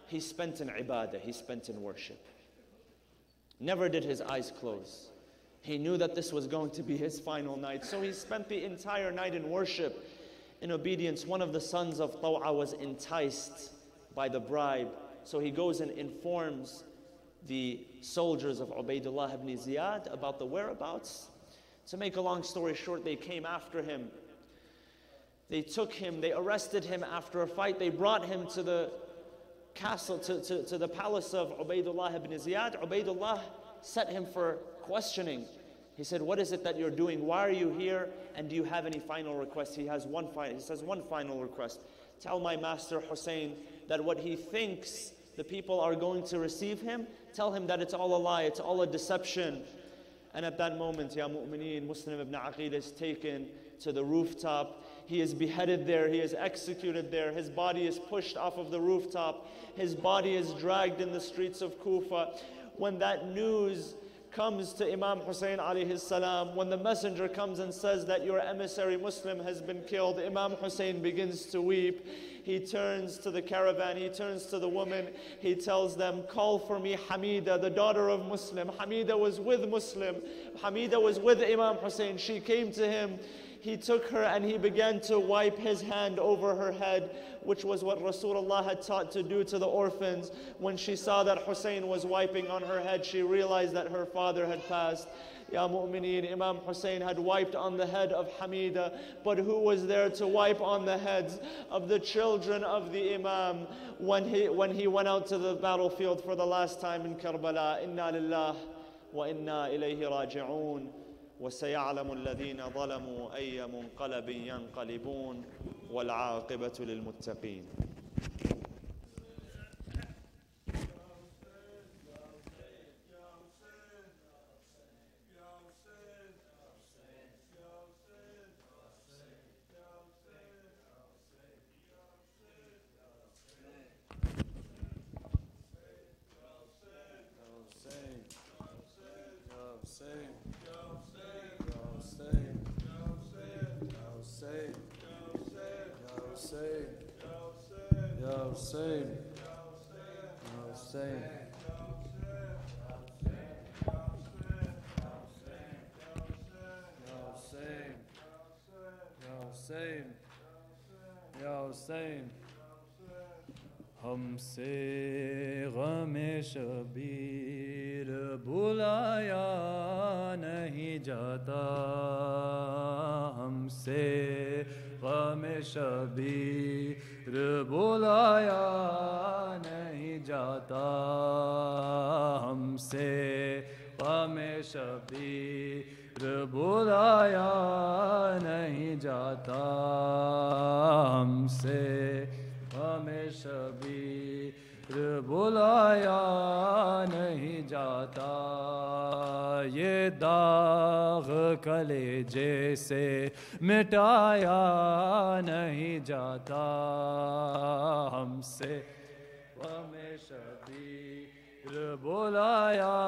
he spent in ibadah, he spent in worship. Never did his eyes close. He knew that this was going to be his final night, so he spent the entire night in worship, in obedience. One of the sons of Tawa was enticed by the bribe, so he goes and informs the soldiers of Ubaydullah ibn Ziyad about the whereabouts. To make a long story short, they came after him. They took him, they arrested him after a fight. They brought him to the castle, to the palace of Ubaydullah ibn Ziyad. Ubaydullah set him for questioning. He said, what is it that you're doing? Why are you here? And do you have any final request? He says one final request. Tell my master Hussein that what he thinks the people are going to receive him, tell him that it's all a lie, it's all a deception. And at that moment, Ya Mu'mineen, Muslim ibn Aqil is taken to the rooftop. He is beheaded there, he is executed there, his body is pushed off of the rooftop, his body is dragged in the streets of Kufa. When that news comes to Imam Hussein alayhi salam, when the messenger comes and says that your emissary Muslim has been killed, Imam Hussein begins to weep. He turns to the caravan, he turns to the woman, he tells them, call for me Hamida, the daughter of Muslim. Hamida was with Muslim, Hamida was with Imam Hussein. She came to him. he took her and he began to wipe his hand over her head, which was what Rasulullah had taught to do to the orphans. When she saw that Hussein was wiping on her head, she realized that her father had passed. Ya mu'mineen, Imam Hussein had wiped on the head of Hamida, but who was there to wipe on the heads of the children of the Imam when he went out to the battlefield for the last time in Karbala? Inna lillah wa inna ilayhi raji'un. وسيعلم الذين ظلموا أي منقلب ينقلبون والعاقبة للمتقين. ہم سے غم شبیر بلایا نہیں جاتا، ہم سے غم شبیر بلایا نہیں جاتا، ہم سے غم شبیر بلایا نہیں جاتا، ہم سے غم شبیر بلایا نہیں جاتا، یہ داغ کلیجے سے مٹایا نہیں جاتا، ہم سے غم شبیر بلایا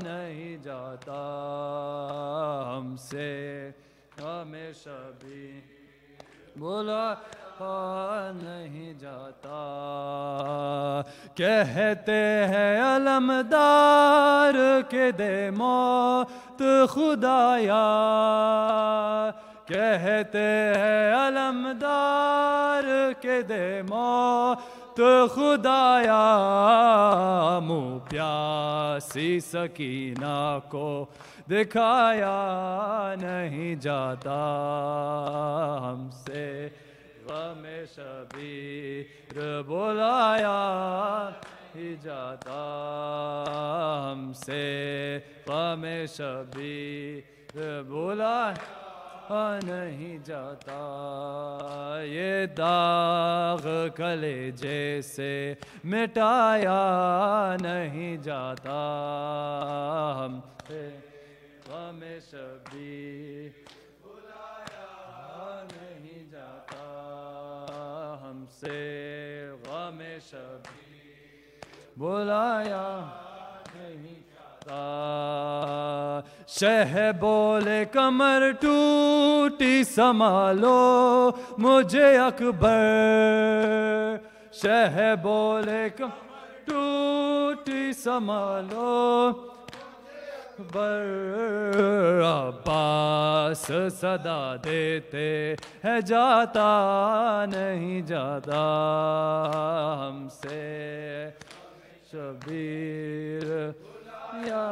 نہیں جاتا، ہم سے غم شبیر بلایا نہیں جاتا، کہتے ہیں علمدار کہ دے موت خدایا، کہتے ہیں علمدار کہ دے موت خدایا، منہ پیاسی سکینہ کو دکھایا نہیں جاتا، ہم سے غم شبیر بلایا نہیں جاتا، ہم سے غم شبیر بلایا نہیں جاتا، یہ داغ کلیجے سے مٹایا نہیں جاتا، ہم سے غم شبیر بلایا نہیں جاتا، ہم سے غم شبیر بلایا نہیں جاتا، شہ بولے کمر ٹوٹی سنبھالو مجھے اکبر، شہ بولے کمر ٹوٹی سنبھالو بر، عباس صدا دیتے ہے جاتا نہیں جاتا، ہم سے شبیر یا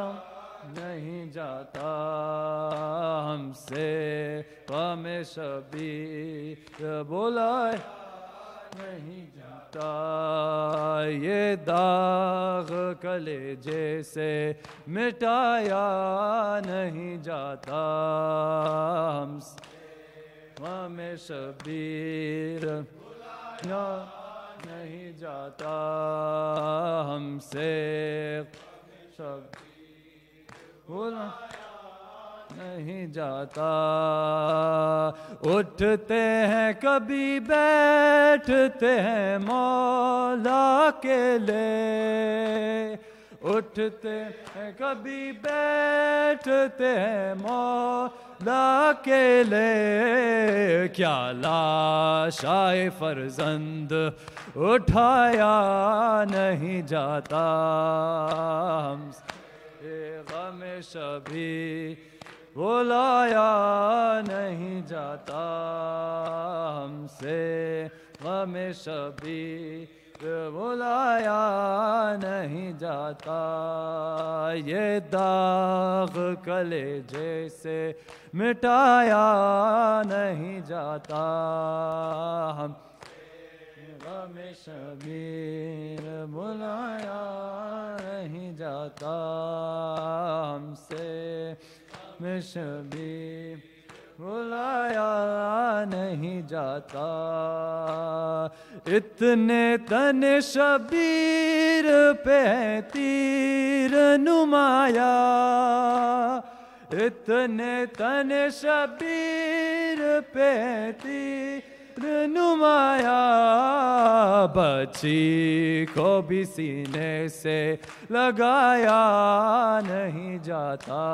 نہیں جاتا، ہم سے غم شبیر بلایا نہیں جاتا، یہ داغ کلیجے سے مٹایا نہیں جاتا، ہم سے غم شبیر نہیں جاتا، ہم سے بولا نہیں جاتا، اٹھتے ہیں کبھی بیٹھتے ہیں مولا کے لے، اٹھتے ہیں کبھی بیٹھتے ہیں مولا کے لے، کیا لاشائے فرزند اٹھایا نہیں جاتا، ہم سے غم شبیر بلایا نہیں جاتا ہم سے غم شبیر بلایا نہیں جاتا یہ داغ کلیجے سے مٹایا نہیں جاتا ہم غم شبیر بلایا نہیں جاتا ہم سے غم شبیر بلایا نہیں جاتا اتنے تن شبیر پہ تیر نمایا اتنے تن شبیر پہ تیر نمایا بچی کو بھی سینے سے لگایا نہیں جاتا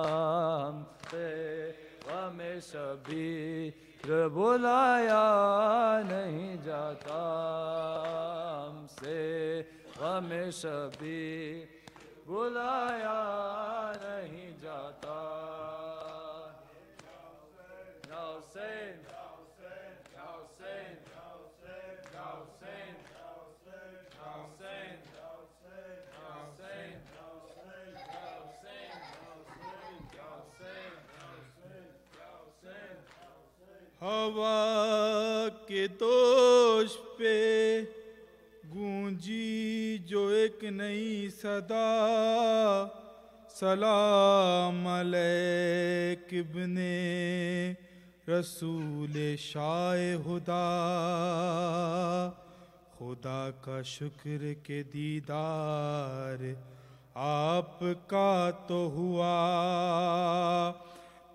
ہم سے غم شبیر بلایا نہیں جاتا ہم سے غم شبیر بلایا نہیں جاتا یا حسین یا حسین یا حسین یا حسین یا حسین ہوا کے دوش پہ گونجی جو ایک نئی صدا سلام علیک ابن رسول شاہ خدا خدا کا شکر کے دیدار آپ کا تو ہوا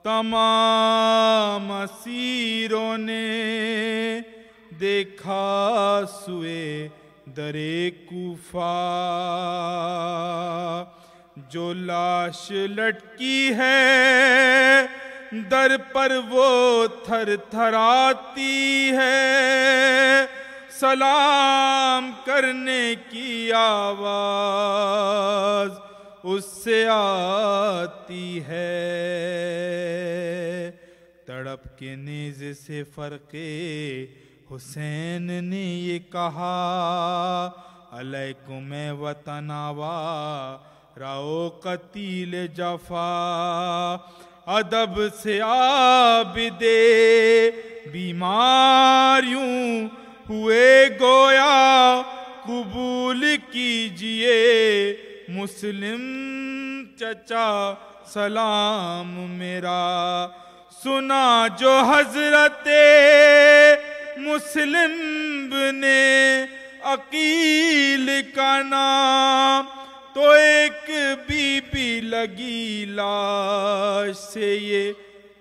تمام اسیروں نے دیکھا سوئے در کوفہ جو لاش لٹکی ہے در پر وہ تھر تھراتی ہے سلام کرنے کی آواز اس سے آتی ہے تڑپ کے نیزے سے فرقے حسین نے یہ کہا علیکم وطن آوا راؤ قتیل جفا ادب سے عابدے بیماریوں ہوئے گویا قبول کیجئے مسلم چچا سلام میرا سنا جو حضرت مسلم بن عقیل کا نام تو ایک بی بی لگی لاش سے یہ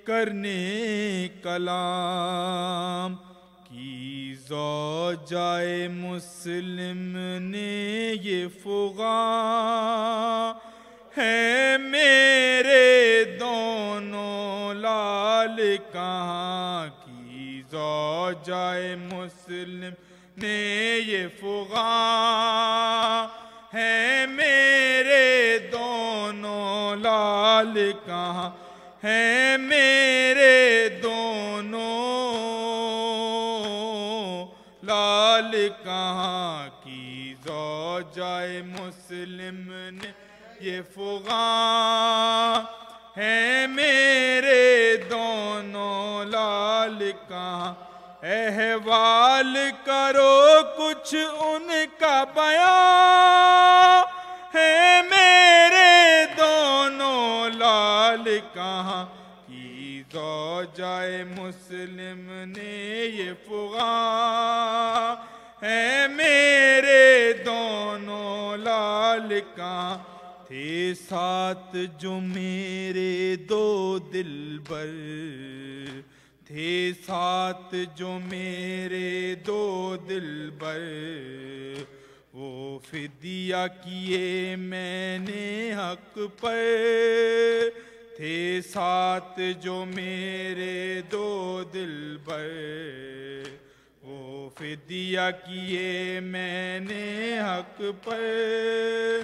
کرنے کلام کی زوجائے مسلم نے یہ فغاں ہے میرے دونوں لال کہاں کی زوجائے مسلم نے یہ فغاں ہے میرے دونوں لال کہاں ہے میرے دونوں لال کہاں کی زوجائے مسلم نے یہ فغاں ہے میرے دونوں لال کہاں احوال کرو کچھ ان کا بیان ہے میرے دونوں لال کہاں کی زوجائے مسلم نے یہ فغاں ہے میرے دونوں لال کہاں تھے ساتھ جو میرے دو دلبر تھے ساتھ جو میرے دو دلبر وہ فدیہ کیے میں نے حق پر تھے ساتھ جو میرے دو دلبر وہ فدیہ کیے میں نے حق پر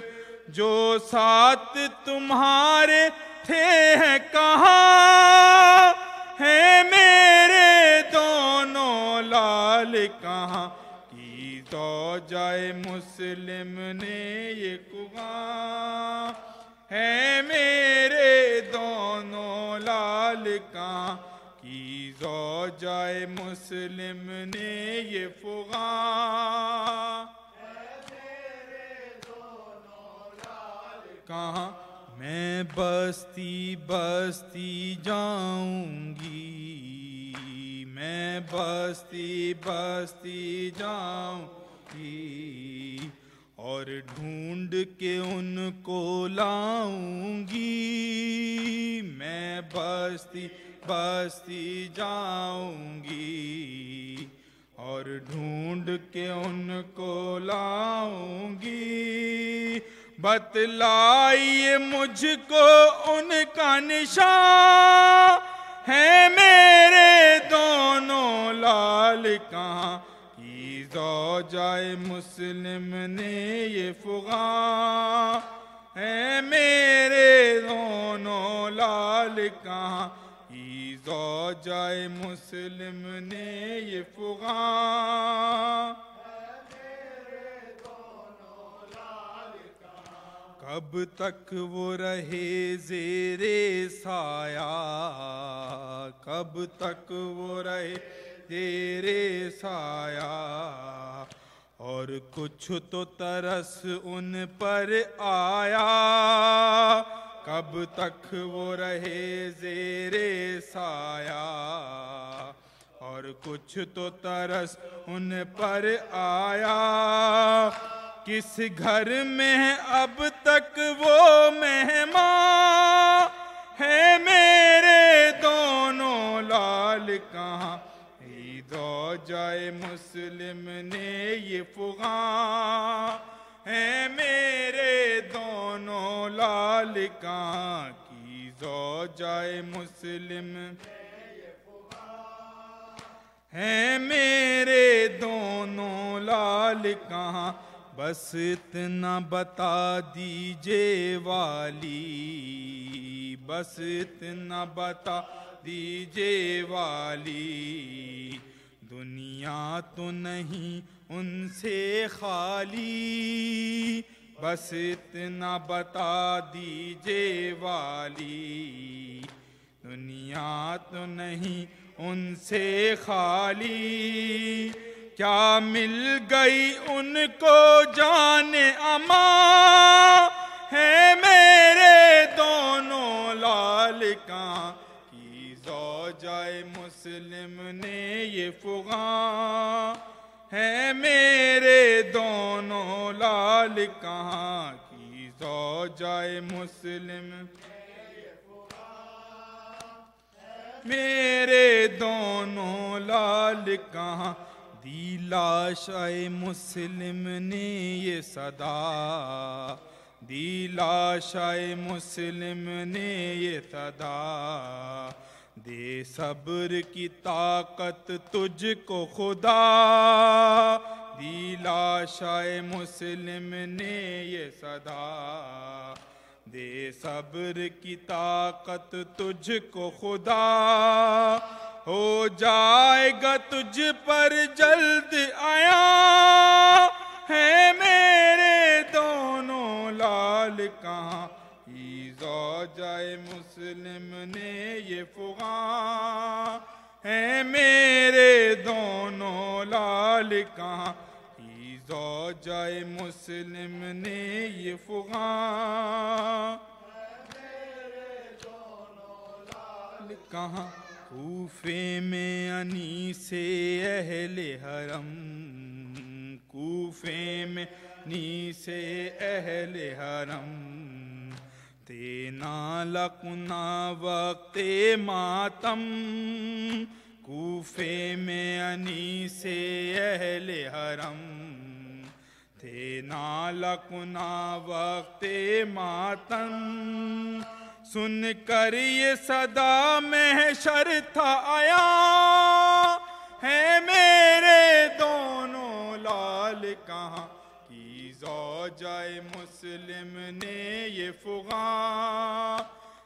جو ساتھ تمہارے تھے ہیں کہاں ہیں میرے دونوں لال کہاں کی زوجائے مسلم نے یہ کہاں ہے میرے دونوں لال کہاں کی زوجائے مسلم نے یہ فغاں کہاں میں بستی بستی جاؤں گی میں بستی بستی جاؤں گی اور ڈھونڈ کے ان کو لاؤں گی میں بستی بستی جاؤں گی اور ڈھونڈ کے ان کو لاؤں گی بتلائیے مجھ کو ان کا نشان ہے میرے دونوں لال کہاں کی زوجائے مسلم نے یہ فغاں ہے میرے دونوں لال کہاں کی زوجائے مسلم نے یہ فغاں کب تک وہ رہے زیرے سایہ کب تک وہ رہے زیرے سایہ اور کچھ تو ترس ان پر آیا کب تک وہ رہے زیرے سایہ اور کچھ تو ترس ان پر آیا کس گھر میں اب تک وہ مہمان ہے میرے دونوں لال کہاں کی زوجائے مسلم نے یہ فغاں ہے میرے دونوں لال کہاں کی زوجائے مسلم ہے میرے دونوں لال کہاں بس اتنا بتا دیجئے والی بس اتنا بتا دیجئے والی دنیا تو نہیں ان سے خالی بس اتنا بتا دیجئے والی دنیا تو نہیں ان سے خالی کیا مل گئی ان کو جان امان ہے میرے دونوں لال کہاں کی زوجائے مسلم نے یہ فغاں ہے میرے دونوں لال کہاں کی زوجائے مسلم میرے دونوں لال کہاں دی لاشائے مسلم نے یہ صدا دی لاشائے مسلم نے یہ صدا دے صبر کی طاقت تجھ کو خدا دی لاشائے مسلم نے یہ صدا دے صبر کی طاقت تجھ کو خدا ہو جائے گا تجھ پر جلد آیا ہے میرے دونوں لال کہاں کی زوجائے مسلم نے یہ فغاں ہے میرے دونوں لال کہاں کی زوجائے مسلم نے یہ فغاں کہاں کوفے میں انی سے اہل حرم کوفے میں انی سے اہل حرم تینا لقنا وقت ماتم کوفے میں انی سے اہل حرم تینا لقنا وقت ماتم سن کر یہ صدا محشر تھا آیا ہے میرے دونوں لال کہاں کی زوجائے مسلم نے یہ فغاں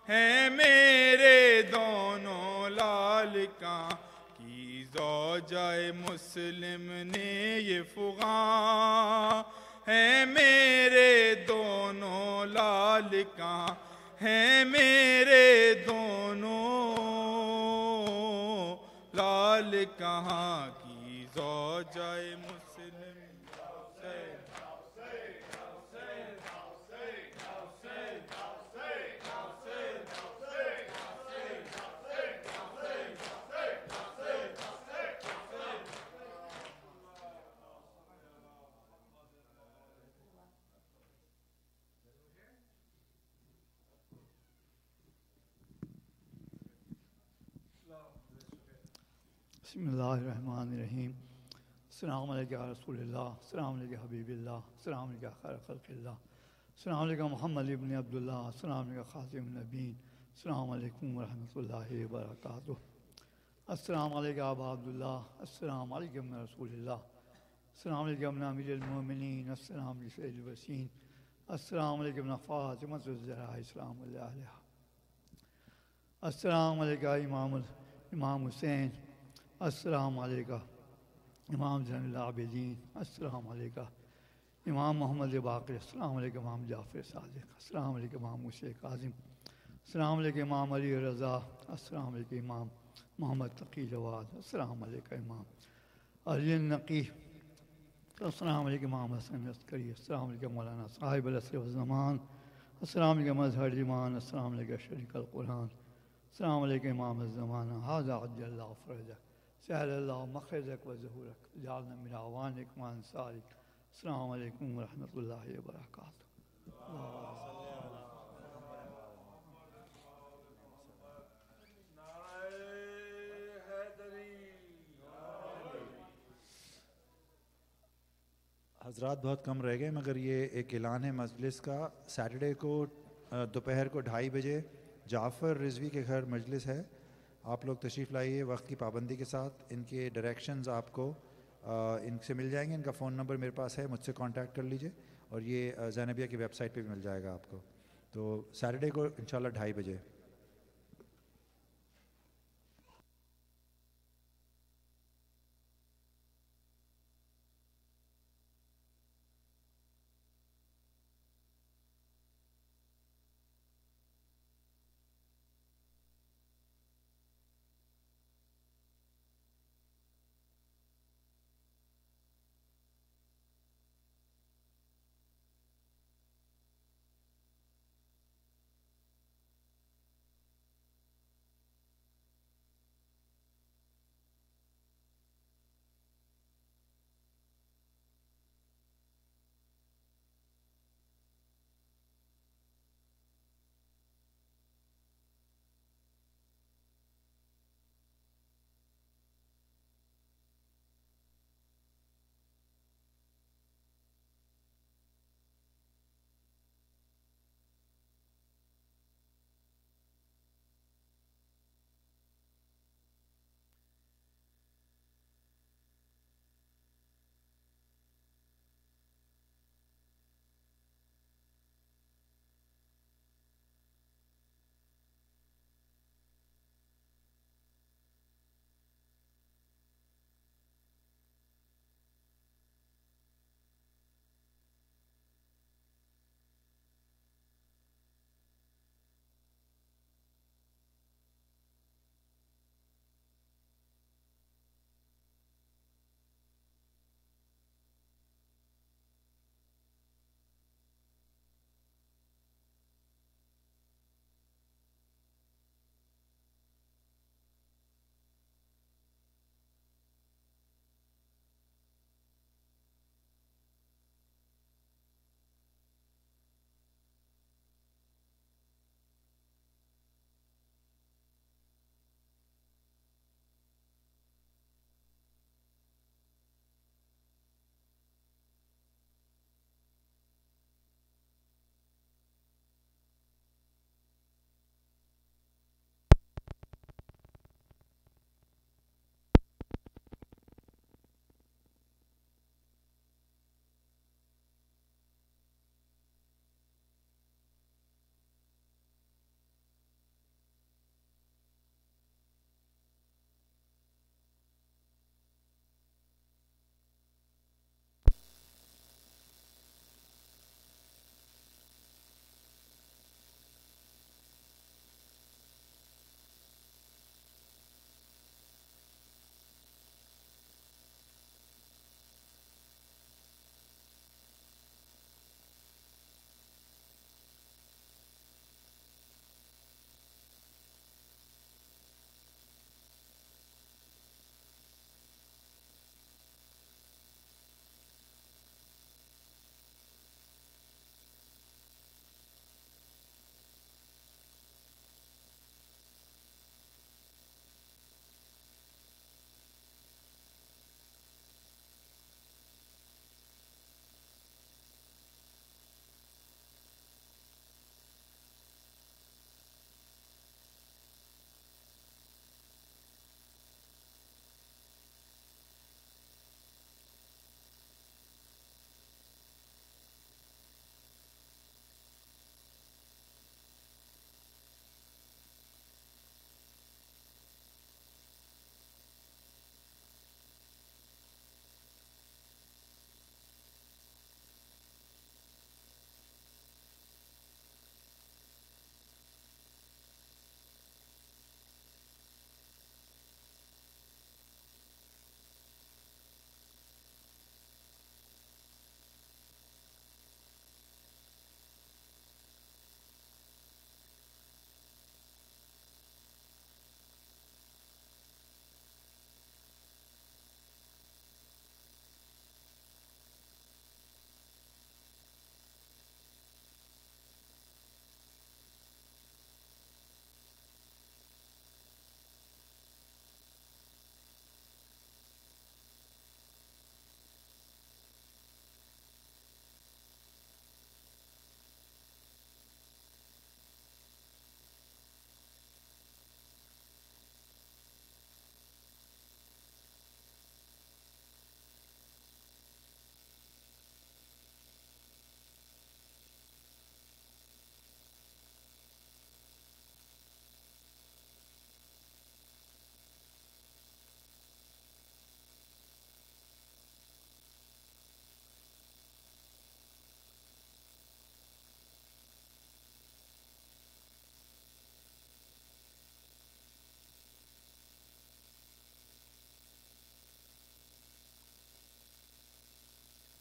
ہیں میرے دونوں لال کہاں کی زوجہ مسلم نے یہ فغاں ہیں میرے دونوں لال کہاں ہیں میرے دونوں لال کہاں کی زوجہ مسلم بسم اللہ الرحمن الرحیم السلام علیکم یا رسول اللہ السلام علیکم حبیب اللہ السلام علیکم خیر خلق اللہ السلام علیکم محمد ابن عبداللہ السلام علیکم خاتم النبیین السلام علیکم ورحمۃ اللہ وبرکاتہ السلام علیکم ابا عبداللہ السلام علیکم رسول اللہ السلام علیکم امیر المومنین السلام علیکم سید الوسین السلام علیکم فاطمہ الزہرا السلام علیہ السلام علیکم امام حسین السلام علیکم امام زین العابدین السلام علیکم امام محمد باقر السلام علیکم امام جعفر صادق السلام علیکم امام موسیٰ کاظم السلام علیکم امام علی رضا السلام علیکم امام محمد تقی جواد السلام علیکم امام علی النقی السلام علیکم امام حسن عسکری السلام علیکم مولانا صاحب العصر والزمان السلام علیکم مظہر الایمان السلام علیکم شریک القرآن السلام علیکم امام الزمانہ ھذا عجل اللہ فرجک سہل اللہ مخرجک و ظہورک جعلنا من اعوانک و انصارک السلام علیکم ورحمۃ اللہ وبرکاتہ حضرات بہت کم رہ گئے، مگر یہ ایک اعلان ہے مجلس کا. سیٹرڈے کو دوپہر کو 2:30 بجے جعفر رضوی کے گھر مجلس ہے. آپ لوگ تشریف لائیے وقت کی پابندی کے ساتھ. ان کے ڈائریکشنز آپ کو ان سے مل جائیں گے. ان کا فون نمبر میرے پاس ہے، مجھ سے کانٹیکٹ کر لیجئے، اور یہ زینبیہ کی ویب سائٹ پہ بھی مل جائے گا آپ کو. تو سیٹرڈے کو انشاءاللہ 2:30 بجے.